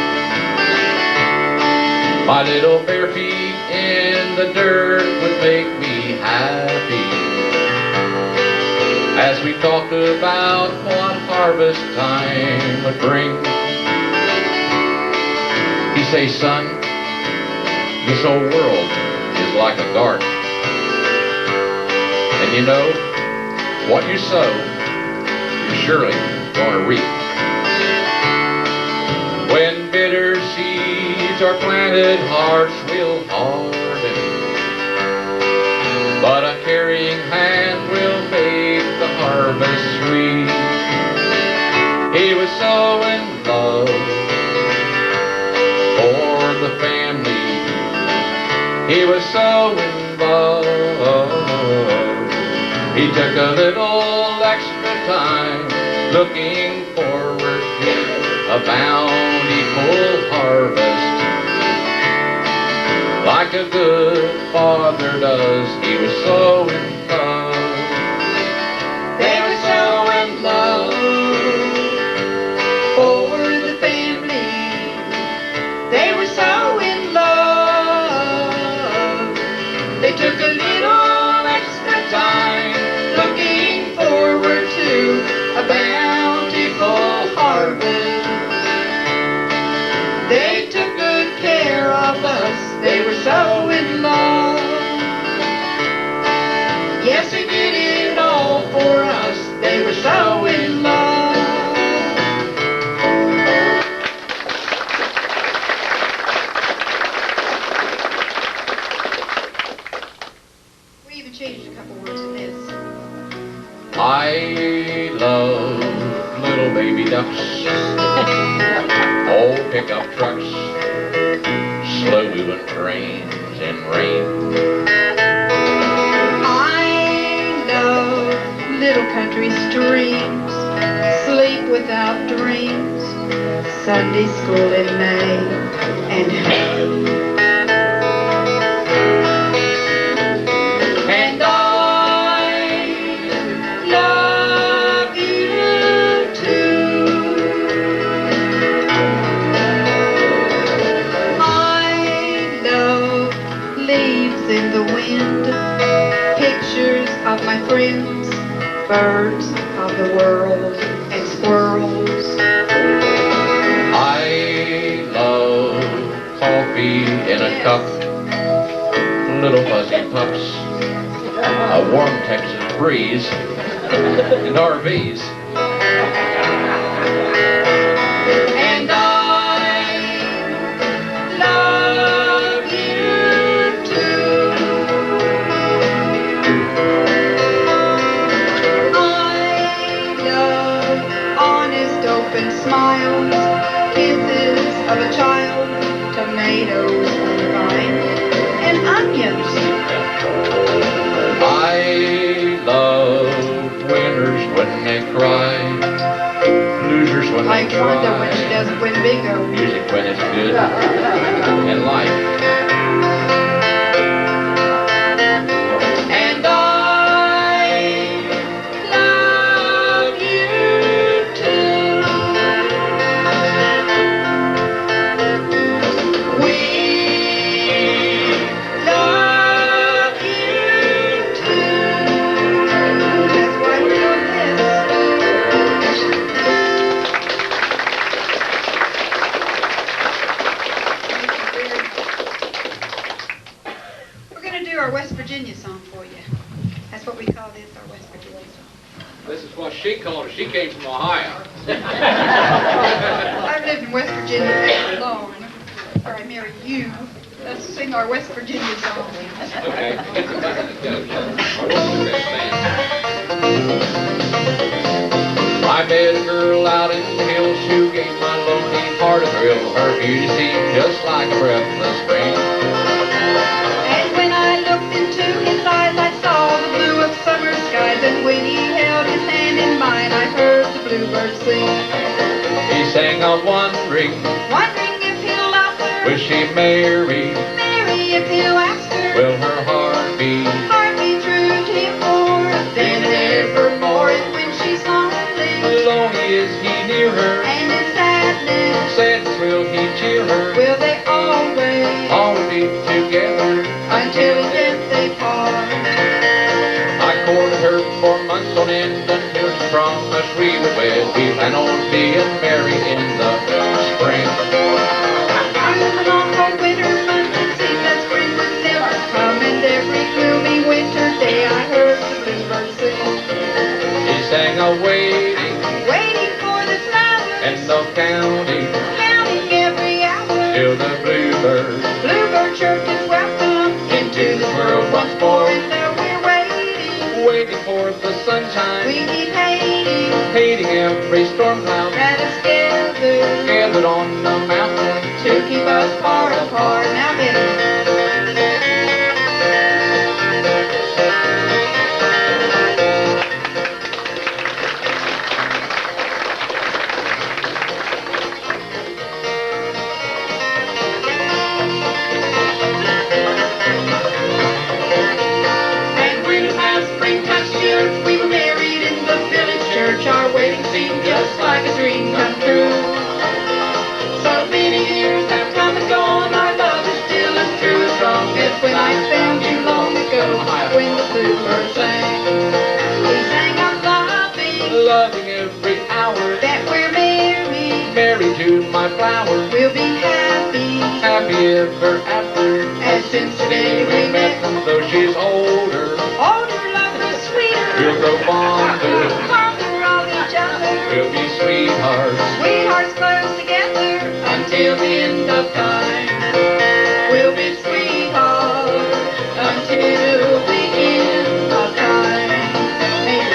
My little bare feet in the dirt would make me happy as we talked about what harvest time would bring. He'd say, son, this old world is like a garden. And you know, what you sow, you're surely going to reap. When bitter seeds are planted, hearts will harden, but a caring hand will make the harvest sweet. He was so in love for the family. He was so in love. He took a little extra time, looking forward to a bountiful harvest. Like a good father does, he was so in love. They were so in love for the family. They were so in love. They took a little extra time, looking forward to a bountiful harvest. They took good care of us. They were so in love. Yes, they did it all for us. They were so in love. We even changed a couple words in this. I love little baby ducks, old pickup trucks, slow-moving trains and rain. I love little country streams, sleep without dreams, Sunday school in May, and I love you too. I love leaves in the wind, pictures of my friends, birds of the world, and squirrels. I love coffee in a cup, little fuzzy pups, a warm Texas breeze, and RVs. And I love you too. I love honest open smiles, kisses of a child, tomatoes on the vine, and onions. I love winners when they cry, losers when they Like Wanda when she cry, doesn't win bingo. music when it's good, and life. And I love you too. We love you too. That's why we're doing this. We're going to do our West Virginia song for you. That's what we call this, our West Virginia song. This is what she called it. She came from Ohio. I've lived in West Virginia that long. Before I married you, let's sing our West Virginia song. Okay. I met a girl out in the hills who gave my lonely heart a thrill. Her beauty seemed just like a breath of spring. And when I looked into his eyes, I saw the blue of summer skies. And when he held his hand in mine, I heard the bluebird sing. He sang, I'm wondering, Wondering if he'll love her, will she marry? marry if he'll ask her, Will her heart be? heart be true to him more than evermore. And when she's lonely, Long is he near her, and in sadness, sadness will he cheer her? will they always Be together until death they part? I courted her for months on end until she promised we would wed. We plan on being married in the spring. Through the long cold winter months, it seemed that spring would never come. a-waiting waiting for the flowers, and no counting counting every hour. till the Bluebird chirping welcome into this world once more. And though we're waiting for the sunshine, we keep hating every storm cloud that is gathered gathered on the mountain. to keep us far apart. Now get it. And when the last spring touched the earth, we were married in the village church. Our wedding seemed just like a dream come true. So many years have come and gone, our love is still as true as strong as when I found you long ago. When the bluebird sang, he sang of Loving every hour, that we're married. married to my flower, We'll be happy happy ever after. as since the day we met. Though she's older, Older, longer, sweeter, we'll grow fonder, fonder of each other. we'll be sweethearts. Sweethearts close together until the end of time. We'll be sweethearts until the end of time. Amen.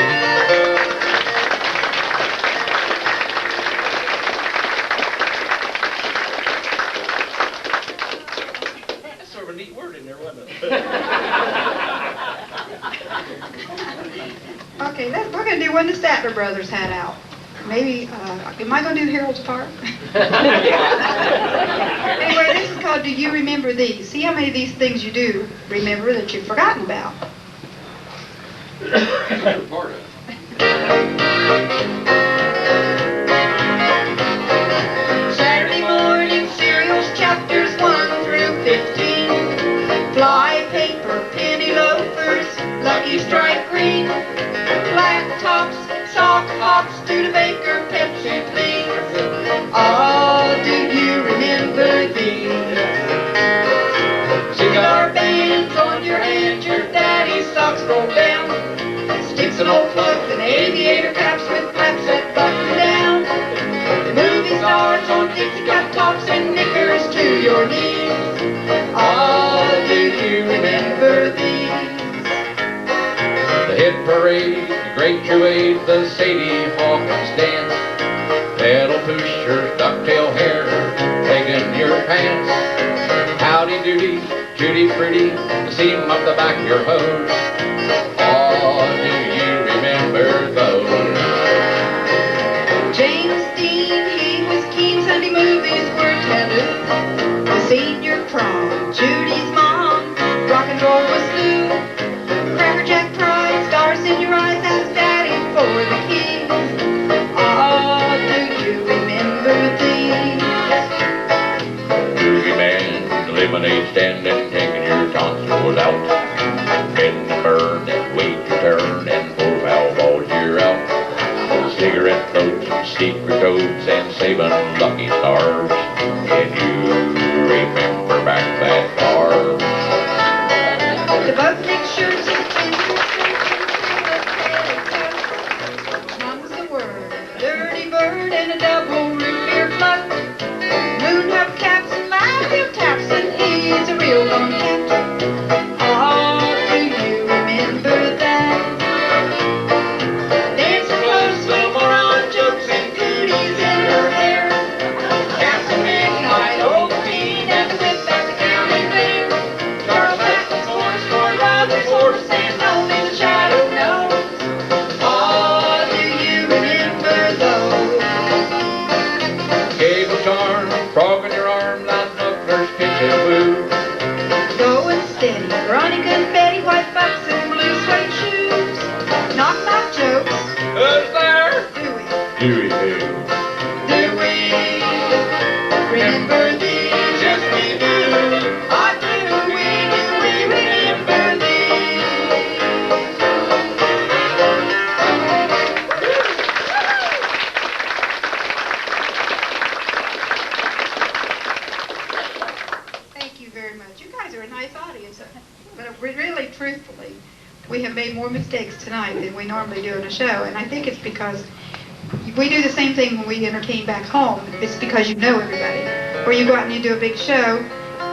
That's sort of a neat word in there, wasn't it? Okay, we're going to do one the Statler Brothers had out. Maybe, am I going to do Harold's part? Anyway, this is called Do You Remember These? See how many of these things you do remember that you've forgotten about. Part of it. Saturday morning serials, chapters 1 through 15. Fly paper, penny loafers, Lucky Strike green. Flat tops, sock hops, Studebaker, Pepsi, please. Oh, do you remember these? Cigar bands on your hands, your daddy's socks rolled down. Sticks and old plugs and aviator caps with flaps that button down. The movie stars on Dixie cup tops and knickers to your knees. Oh, do you remember these? The hit parade, the great Truade, the Sadie Hawkins dance, pedal pushers, ducktail hair, pegging your pants. Howdy doody, Judy pretty, the seam up the back of your hose. Oh, do you remember those? James Dean, he was keen, Sunday movies were taboo. The senior prom, Judy's mom, rock and roll was new. Cracker Jack pride, stars in your eyes, ask daddy for the keys. Oh, do you remember these? Groovy man, lemonade stand and taking your tonsils out. Bend and burn and wait your turn and 4 foul balls you're out. Cigarette floats and secret codes and saving lucky stars. Can you remember back that far? The boat-neck shirts and the Mom's the word, dirty bird and a double root beer cluck. Moon hub caps and live heel taps and he's a real lone cat. Oh, do you remember that? Dancing clothes, little moron jokes and cooties in her hair. Caps and midnight, old teen and the whip back to county fair. Charles Atlas, Forrest, Brothers, horse and known as a shadow knows. Oh, do you remember those? Gable charm, frog in your arm, loud mufflers, pitch and woo. Going steady, running confetti, white bucks and blue suede shoes. Knock knock jokes, Who's there? do we? Dewey who? Do we remember these? Yes, we do. I do, we remember these. Thank you very much. You guys are a nice audience. But really, truthfully, we have made more mistakes tonight than we normally do in a show, and I think it's because we do the same thing when we entertain back home. It's because you know everybody. Or you go out and you do a big show,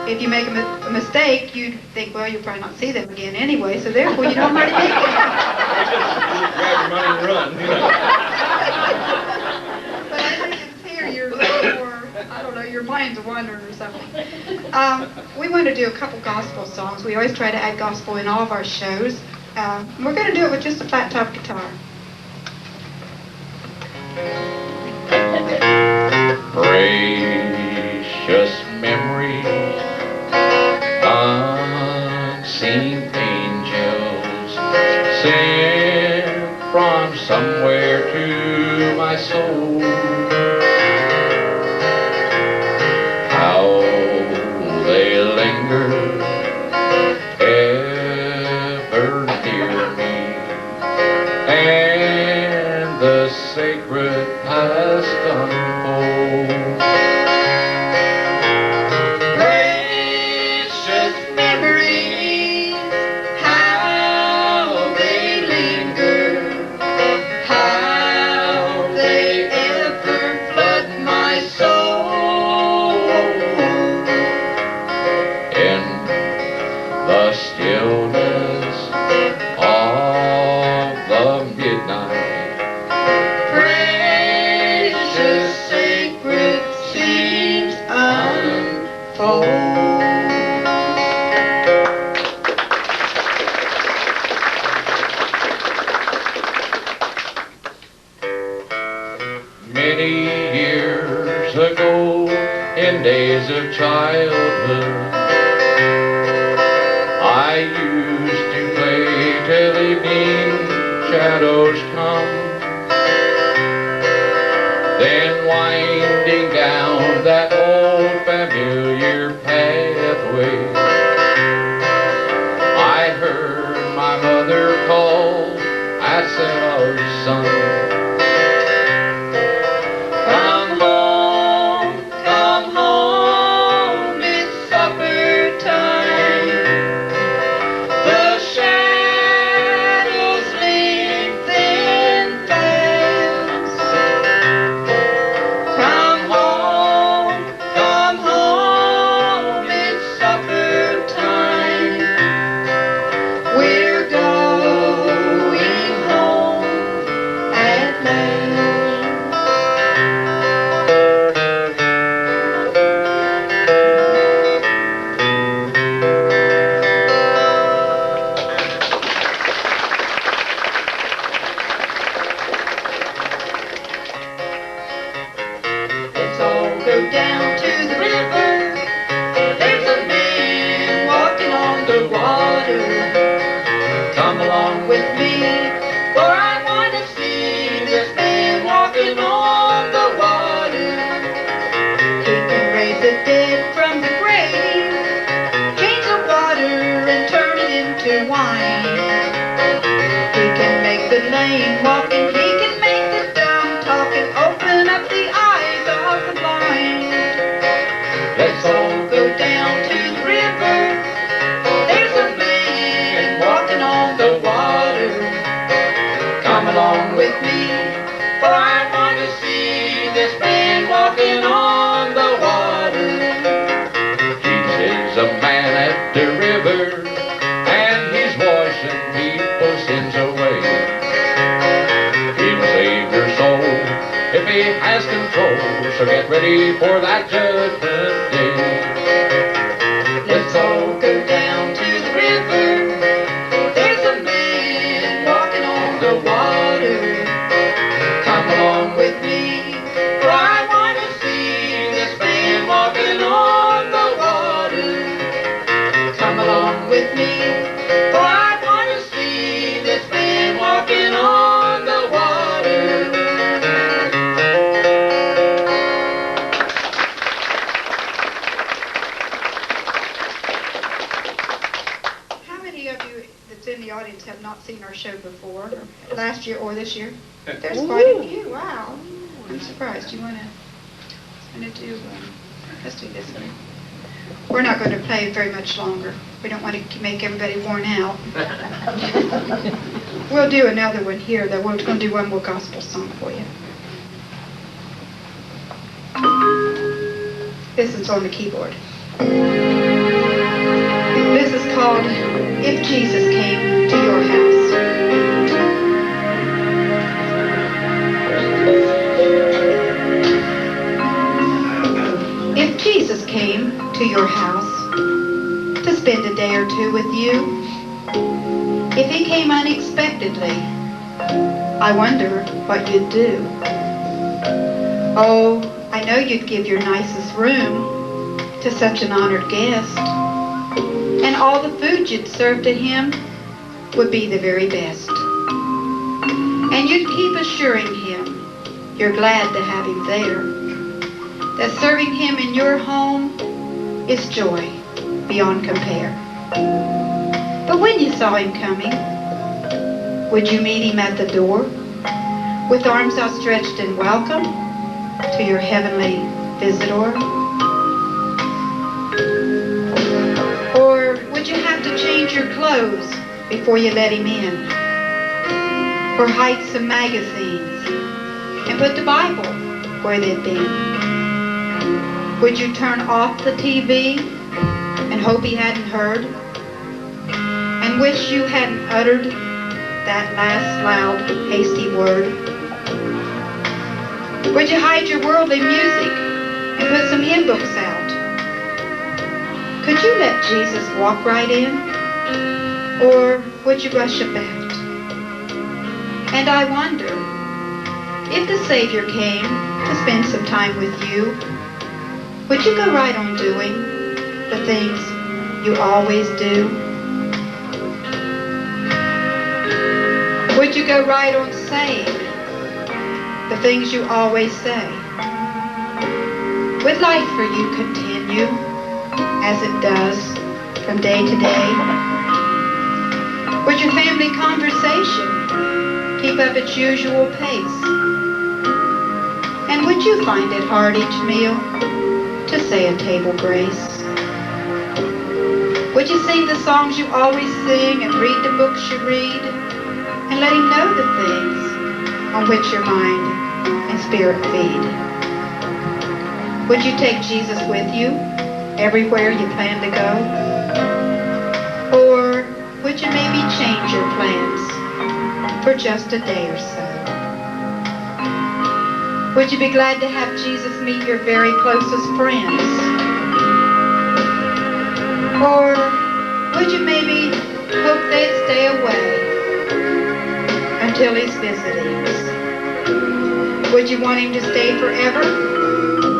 if you make a mistake, you think, well, you'll probably not see them again anyway, so therefore you don't really make it. Grab your money and run. But I think it's here you're a little more, I don't know, your mind's wandering or something. We want to do a couple gospel songs. We always try to add gospel in all of our shows. We're going to do it with just a flat top guitar. Precious memories, unseen angels sent from somewhere to my soul. How they linger ever near me, and the sacred past unfold. Precious memories, how they linger, how they ever flood my soul. In the stillness of the midnight, Precious sacred scenes unfold. many years ago, in days of childhood, I used to play till evening shadows come. Then winding down that old familiar pathway, I heard my mother call. I said, "Oh, son, Come home, it's supper time. The shadows lengthen fast. Come home, it's supper time. We're going home at last." Let's all go down to the river. There's a man walking on the water. Come along with me, for I want to see this man walking on the water. He can raise the dead from the grave, change the water and turn it into wine. He can make the lame walk and he can make the dumb talk and open up the eyes of the blind. Let's all go down to the river. There's a man walking on the water. Come along with me, for I want to see this man walking on the water. Jesus is a man at the river, and he's washing people's sins away. He'll save your soul if he has control, so get ready for that judgment day. Let's all go down to the river. There's a man walking on the water. Come along with me, for I want to see this man walking on the water. Come along with me, for I want to see this man walking on the water. How many of you that's in the audience have not seen our show before, or last year or this year? There's quite a few. Wow. I'm surprised. You want to send it to, let's do this one. We're not going to play very much longer. We don't want to make everybody worn out. We'll do another one here, though. We're going to do one more gospel song for you. This is on the keyboard. This is called If Jesus Came to Your House. If Jesus came to your house to spend a day or two with you, if he came unexpectedly, I wonder what you'd do. Oh, I know you'd give your nicest room to such an honored guest, and all the food you'd serve to him would be the very best. And you'd keep assuring him you're glad to have him there, that serving him in your home is joy beyond compare. But when you saw him coming, would you meet him at the door with arms outstretched in welcome to your heavenly visitor? Or would you have to change your clothes before you let him in? Or hide some magazines and put the Bible where they'd been? Would you turn off the TV and hope he hadn't heard? And wish you hadn't uttered that last loud, hasty word? Would you hide your worldly music and put some hymn books out? Could you let Jesus walk right in? Or would you rush about? And I wonder, if the Savior came to spend some time with you, would you go right on doing the things you always do? Would you go right on saying the things you always say? Would life for you continue as it does from day to day? Would your family conversation keep up its usual pace? And would you find it hard each meal to say a table grace? Would you sing the songs you always sing and read the books you read and let him know the things on which your mind and spirit feed? Would you take Jesus with you everywhere you plan to go? Or would you maybe change your plans for just a day or so? Would you be glad to have Jesus meet your very closest friends? Or would you maybe hope they'd stay away until his visitings? Would you want him to stay forever,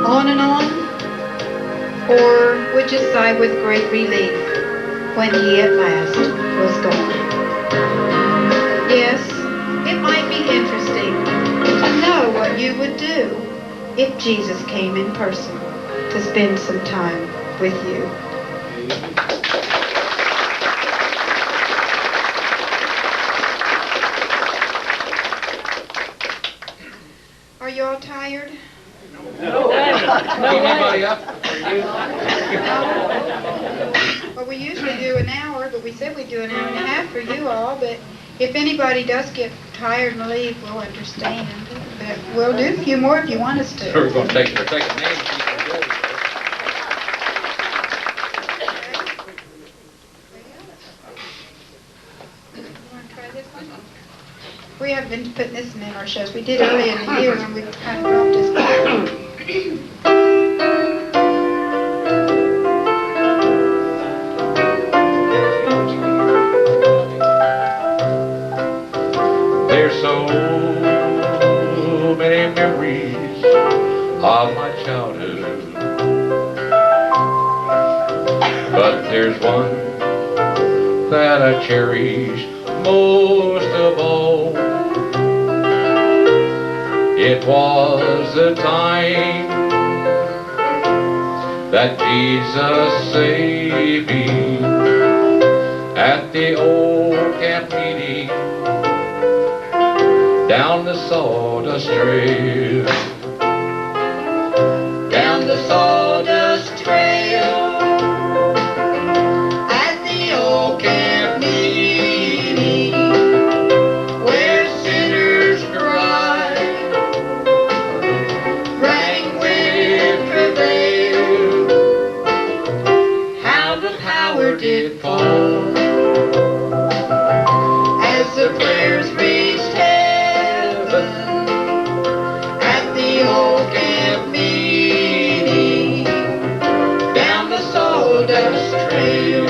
on and on? Or would you sigh with great relief when he at last was gone? Yes, it might be interesting to know what you would do if Jesus came in person to spend some time with you. Are you all tired? No. Anybody up? Well, we usually do an hour, but we said we'd do an hour and a half for you all. But if anybody does get tired and leave, we'll understand. But we'll do a few more if you want us to. We're going to take a name. You want to try this one? We have been putting this in our shows. We did early in the year and we kind of dropped this back. There's so many memories of my childhood, but there's one that I cherish most of all. It was the time that Jesus saved me at the old camp meeting down the sawdust trail. Down the sawdust trail, as the power did fall. As the prayers reached heaven at the old camp meeting, down the sawdust trail.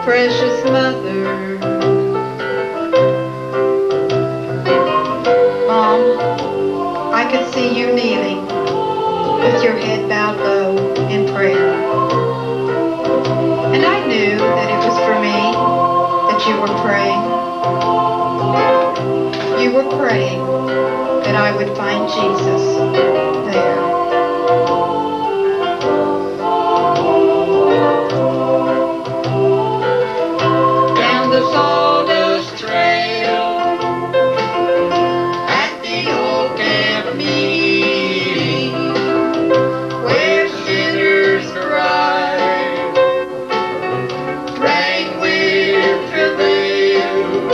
Precious mother, Mom, I could see you kneeling with your head bowed low in prayer. And I knew that it was for me that you were praying. You were praying that I would find Jesus there. Sawdust trail at the old camp meeting, where sinners cried, rang with travail,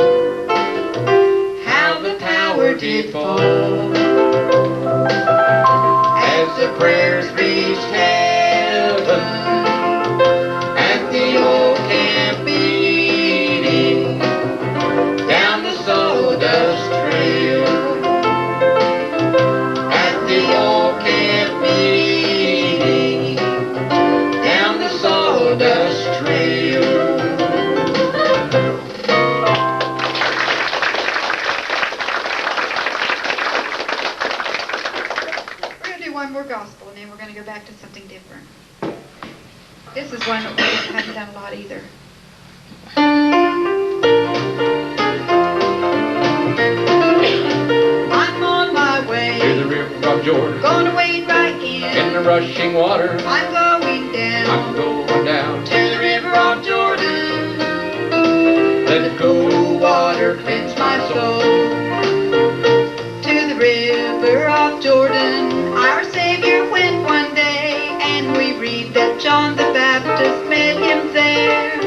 how the power did fall as the prayers reached heaven at the old camp meeting, down the sawdust trail, at the old camp meeting, down the sawdust trail. We're going to do one more gospel, and then we're going to go back to something different. This is one that we haven't done a lot either. I'm on my way To the river of Jordan, gonna wade right in the rushing water, I'm going down I'm going down. to the river of Jordan. Let the cool water cleanse my soul. To the river of Jordan, our Savior went one day, and we read that John the Baptist met him there.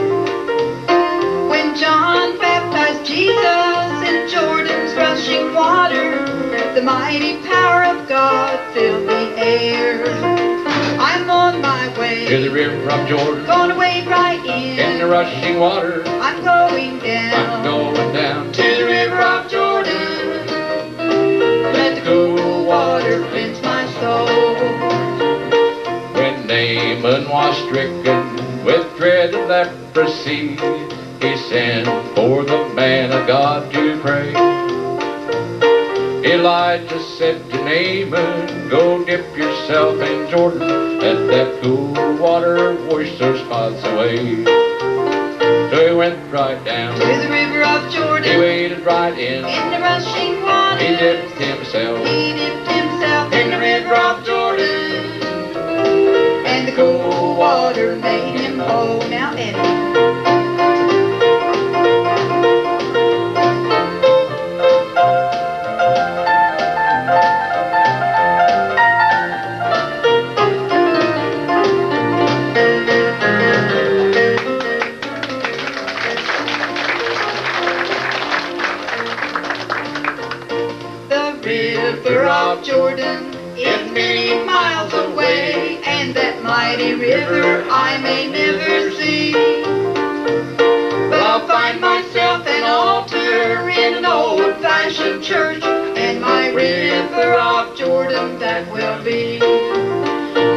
When John baptized Jesus in Jordan's rushing water, the mighty power of God filled the air. I'm on my way To the river of Jordan, gonna wade right in in. the rushing water, I'm going down I'm going down. to the river of Jordan. Let the cool water cleanse my soul. When Naaman was stricken with dread of leprosy, he sent for the man of God to pray. Elijah said to Naaman, go dip yourself in Jordan, let that cool water wash those spots away. So he went right down, To the river of he Jordan, waded right in, in the rushing water, he dipped himself he dipped himself in the river of Jordan, and the cool water made him whole. Now Eddie. River of Jordan is many miles away, and that mighty river I may never see. But I'll find myself an altar in an old-fashioned church, and my river of Jordan that will be.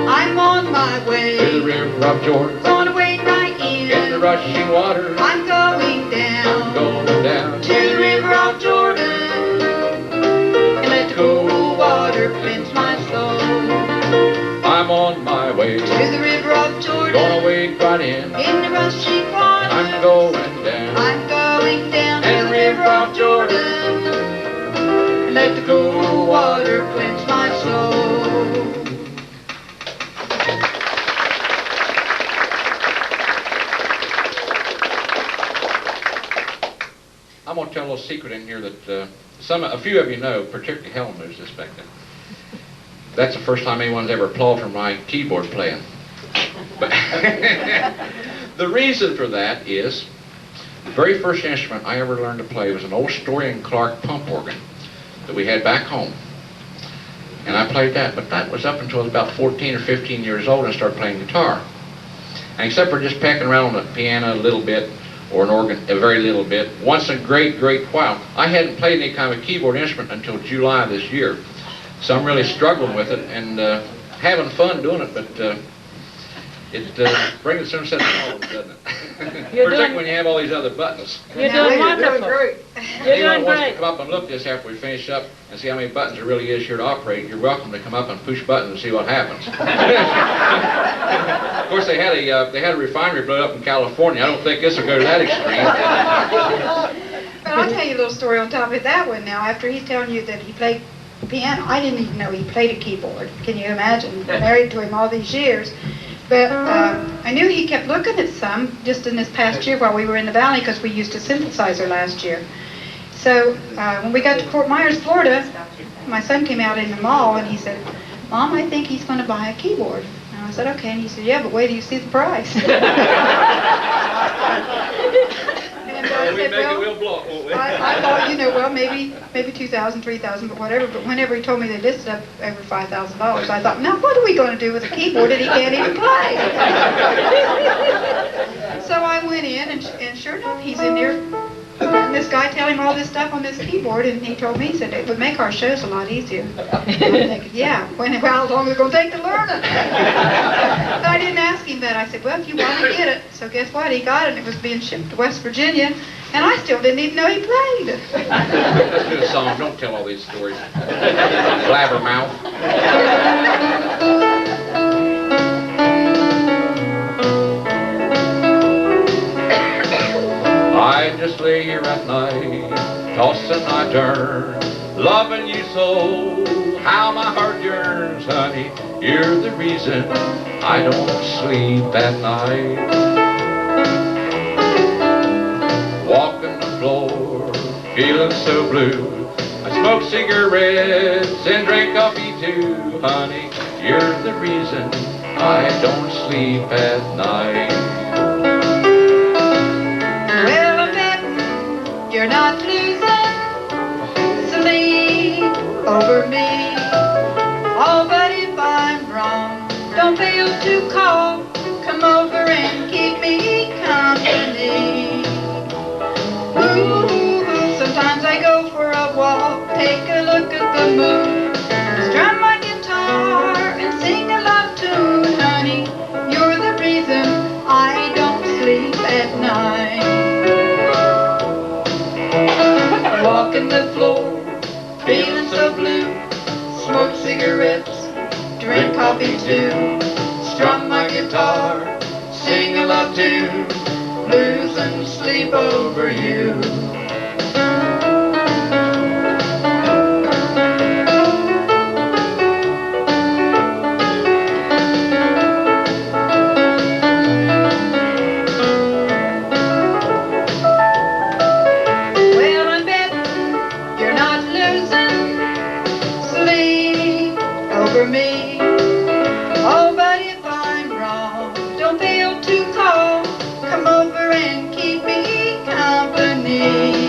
I'm on my way to the river of Jordan, gonna wade right in the in. rushing water, I'm going I'm down going down. to the river of Jordan, and let the cool water cleanse my soul. I'm on my way, To the river of Jordan, gonna wade right in, in the rushing water, I'm going down. I'm going down to the river of Jordan, and let the cool water cleanse my soul. I'm going to tell a little secret in here that a few of you know, particularly Helen knows this back then. That's the first time anyone's ever applauded for my keyboard playing. But the reason for that is the very first instrument I ever learned to play was an old Story and Clark pump organ that we had back home. And I played that, but that was up until I was about 14 or 15 years old and I started playing guitar. And except for just pecking around on the piano a little bit, or an organ a very little bit, once in a great while, I hadn't played any kind of keyboard instrument until July of this year. So I'm really struggling with it and having fun doing it, but it brings its own set of problems, doesn't it? Particularly when you have all these other buttons. You're doing wonderful. You're Anyone doing wants to great. come up and look this after we finish up and see how many buttons there really is here to operate, you're welcome to come up and push buttons and see what happens. Of course, they had a refinery blow up in California. I don't think this will go to that extreme. But I'll tell you a little story on top of that one now. After he's telling you that he played piano, I didn't even know he played a keyboard. Can you imagine? Married to him all these years. But I knew he kept looking at some just in this past year while we were in the valley because we used a synthesizer last year. So when we got to Fort Myers, Florida, my son came out in the mall and he said, "Mom, I think he's going to buy a keyboard." And I said, "Okay." And he said, "Yeah, but wait till you see the price." And I We said, make it, "Well, we'll blow it, won't we? I thought, you know, well, maybe 2,000, 3,000, but whatever. But whenever he told me they listed up over $5,000, I thought, now what are we going to do with a keyboard that he can't even play? So I went in, and sure enough, he's in there. And this guy telling him all this stuff on this keyboard, and he told me, he said, it would make our shows a lot easier. I'm thinking, yeah, how long is it going to take to learn it? But I didn't ask him that. I said, well, if you want to get it. So guess what? He got it, and it was being shipped to West Virginia, and I still didn't even know he played. Let's do a song. Don't tell all these stories. Blabbermouth. I just lay here at night, tossing I turn, loving you so, how my heart yearns, honey. You're the reason I don't sleep at night. Walking the floor, feeling so blue. I smoke cigarettes and drink coffee too, honey. You're the reason I don't sleep at night. Well, I bet you're not losing sleep over me. Oh, but if I'm wrong, don't fail to call. Come over and keep me company. Ooh, sometimes I go for a walk, take a look at the moon, strum my guitar and sing a love tune, honey. You're the reason I don't sleep at night. Walking the floor, feeling so blue, smoke cigarettes, drink coffee too, strum my guitar, sing a love tune, losing sleep over you. Well, I bet you're not losing sleep over me. Oh, but if I'm wrong, don't fail to call. Come over and keep me company.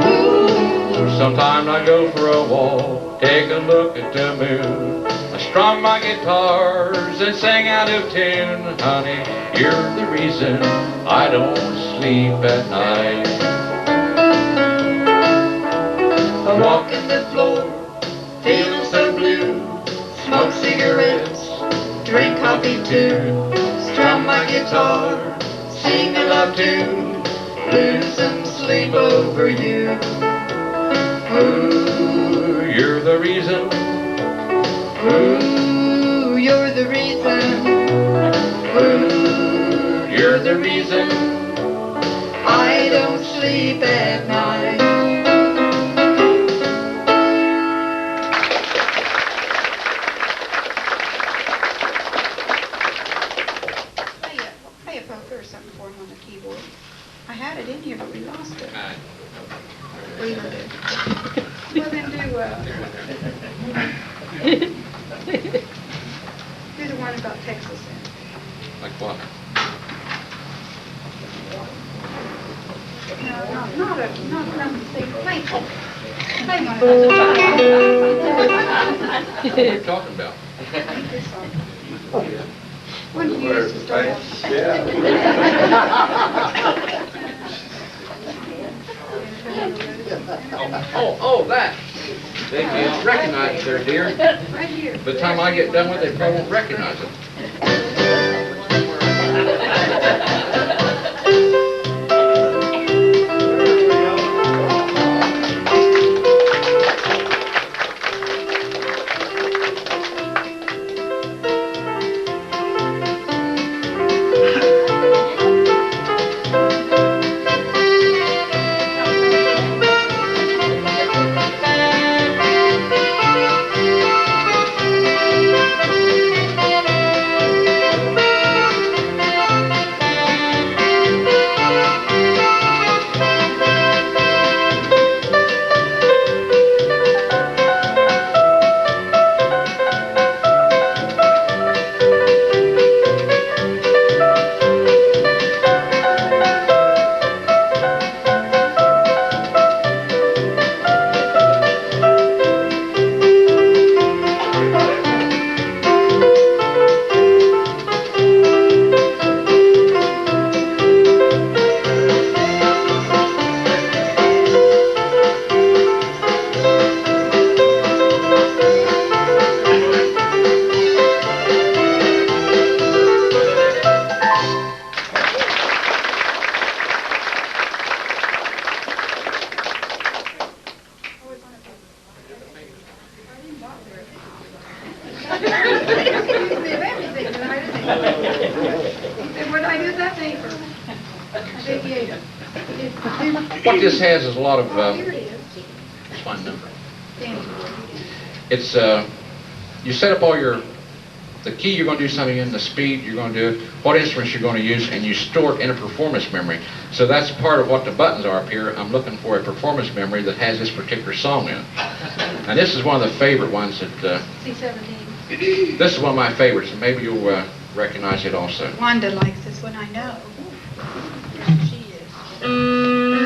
Ooh. Sometimes I go for a walk, take a look at the moon. I strum my guitars and sing out of tune, honey. You're the reason I don't sleep at night. Walking the floor, feeling so blue, smoke cigarettes, drink coffee too, strum my guitar, sing a love tune, losing sleep over you. Ooh, you're the reason. Ooh, you're the reason. Ooh, You're the reason. I don't sleep at night. Play a polka or something for him on the keyboard. I had it in here, but we lost it. We will do. Well, then do do the one about Texas then. Like what? Not something to say. Play one of What those. are you talking about? One you used to start off. Oh, that. They can't recognize it there, dear. Right here. By the time I get done with it, they probably won't recognize it. What do I do with that paper? Abbreviated. What this has is a lot of, Here it is. it's my number. Danny. It's, you set up all your, the key you're going to do something in, the speed you're going to do it, what instruments you're going to use, and you store it in a performance memory. So that's part of what the buttons are up here. I'm looking for a performance memory that has this particular song in it. And this is one of the favorite ones that, C17. this is one of my favorites, and maybe you'll recognize it also. Wanda likes this one, I know. She is.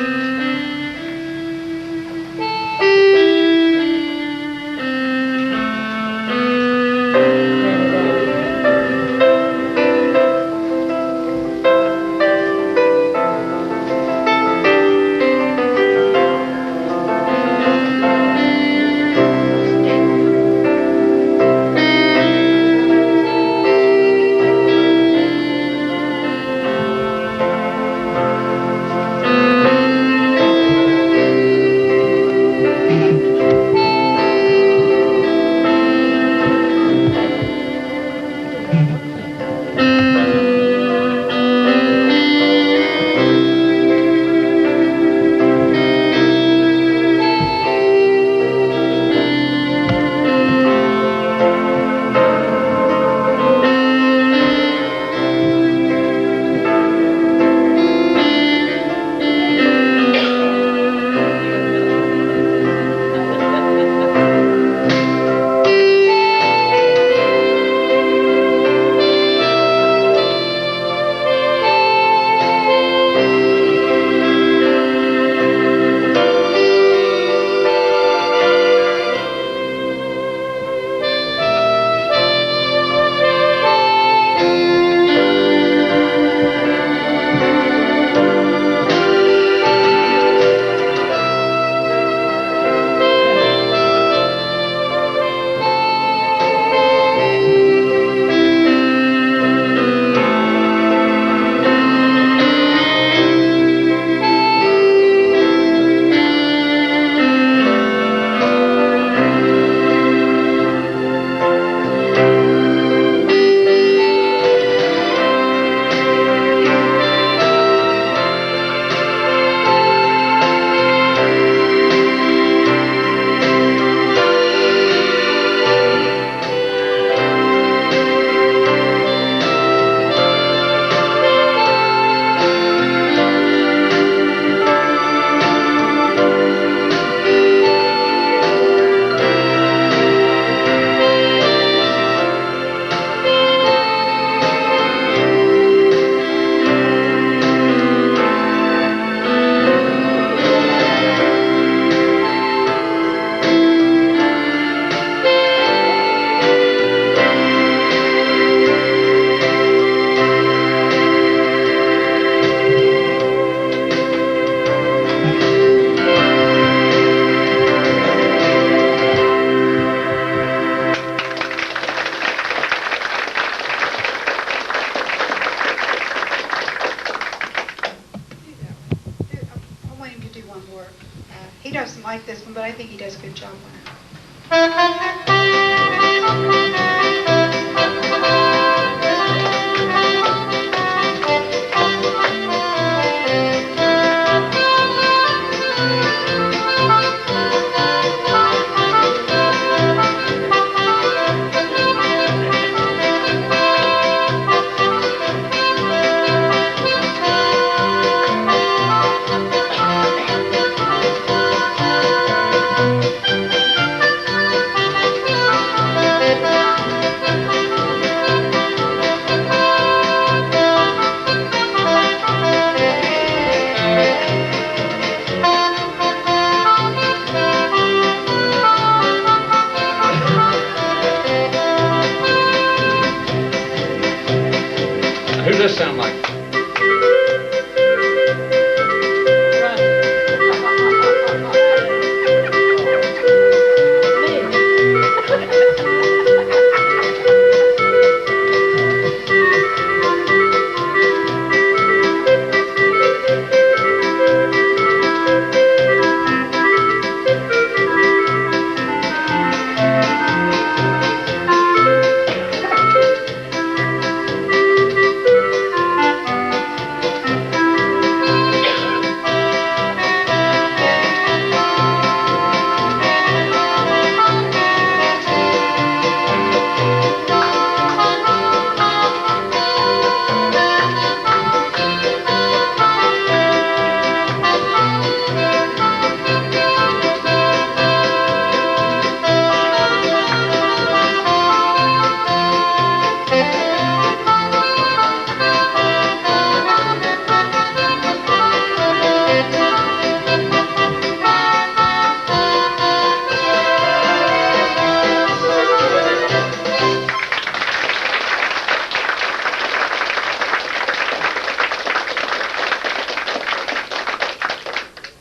have some like this one, but I think he does a good job on it. Who does this sound like?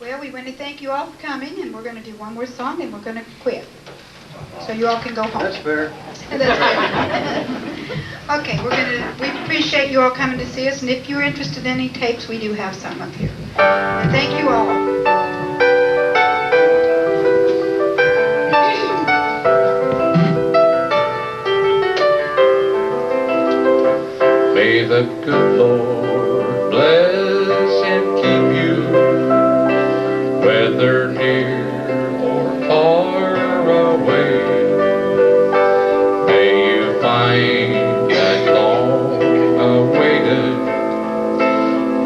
Well, we want to thank you all for coming, and we're going to do one more song, and we're going to quit. So you all can go home. That's fair. Okay, we appreciate you all coming to see us, and if you're interested in any tapes, we do have some up here. And thank you all. May the good Lord bless and keep you, whether near or far away. May you find that long-awaited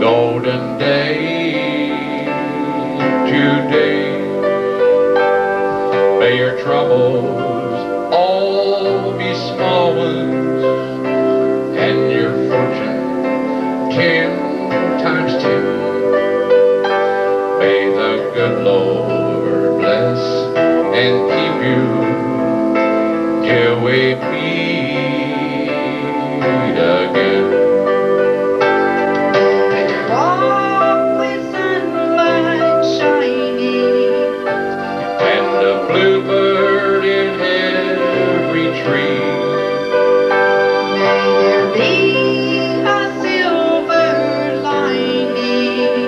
golden day today. May your troubles all be small ones, and your fortune 10 times 10. May the good Lord bless and keep you till we meet again. Walk with sunlight shining, And a bluebird in every tree. may there be a silver lining.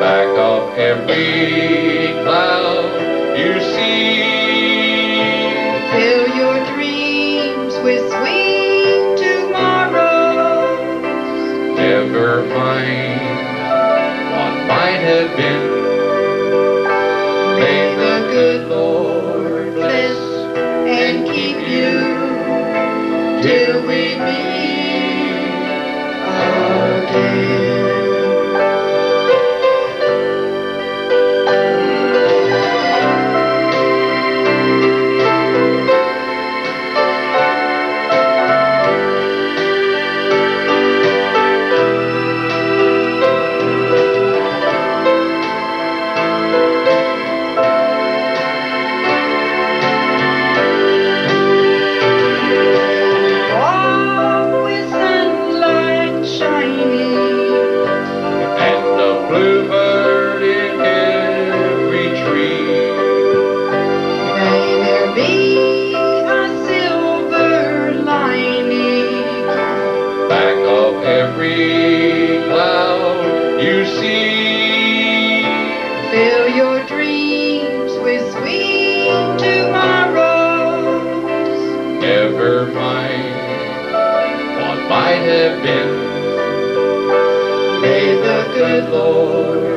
Back of every cloud you see. Fill your dreams with sweet tomorrows. Never mind what might have been. May the good Lord bless and keep you till we meet again. Walk with sunlight shining, May the good Lord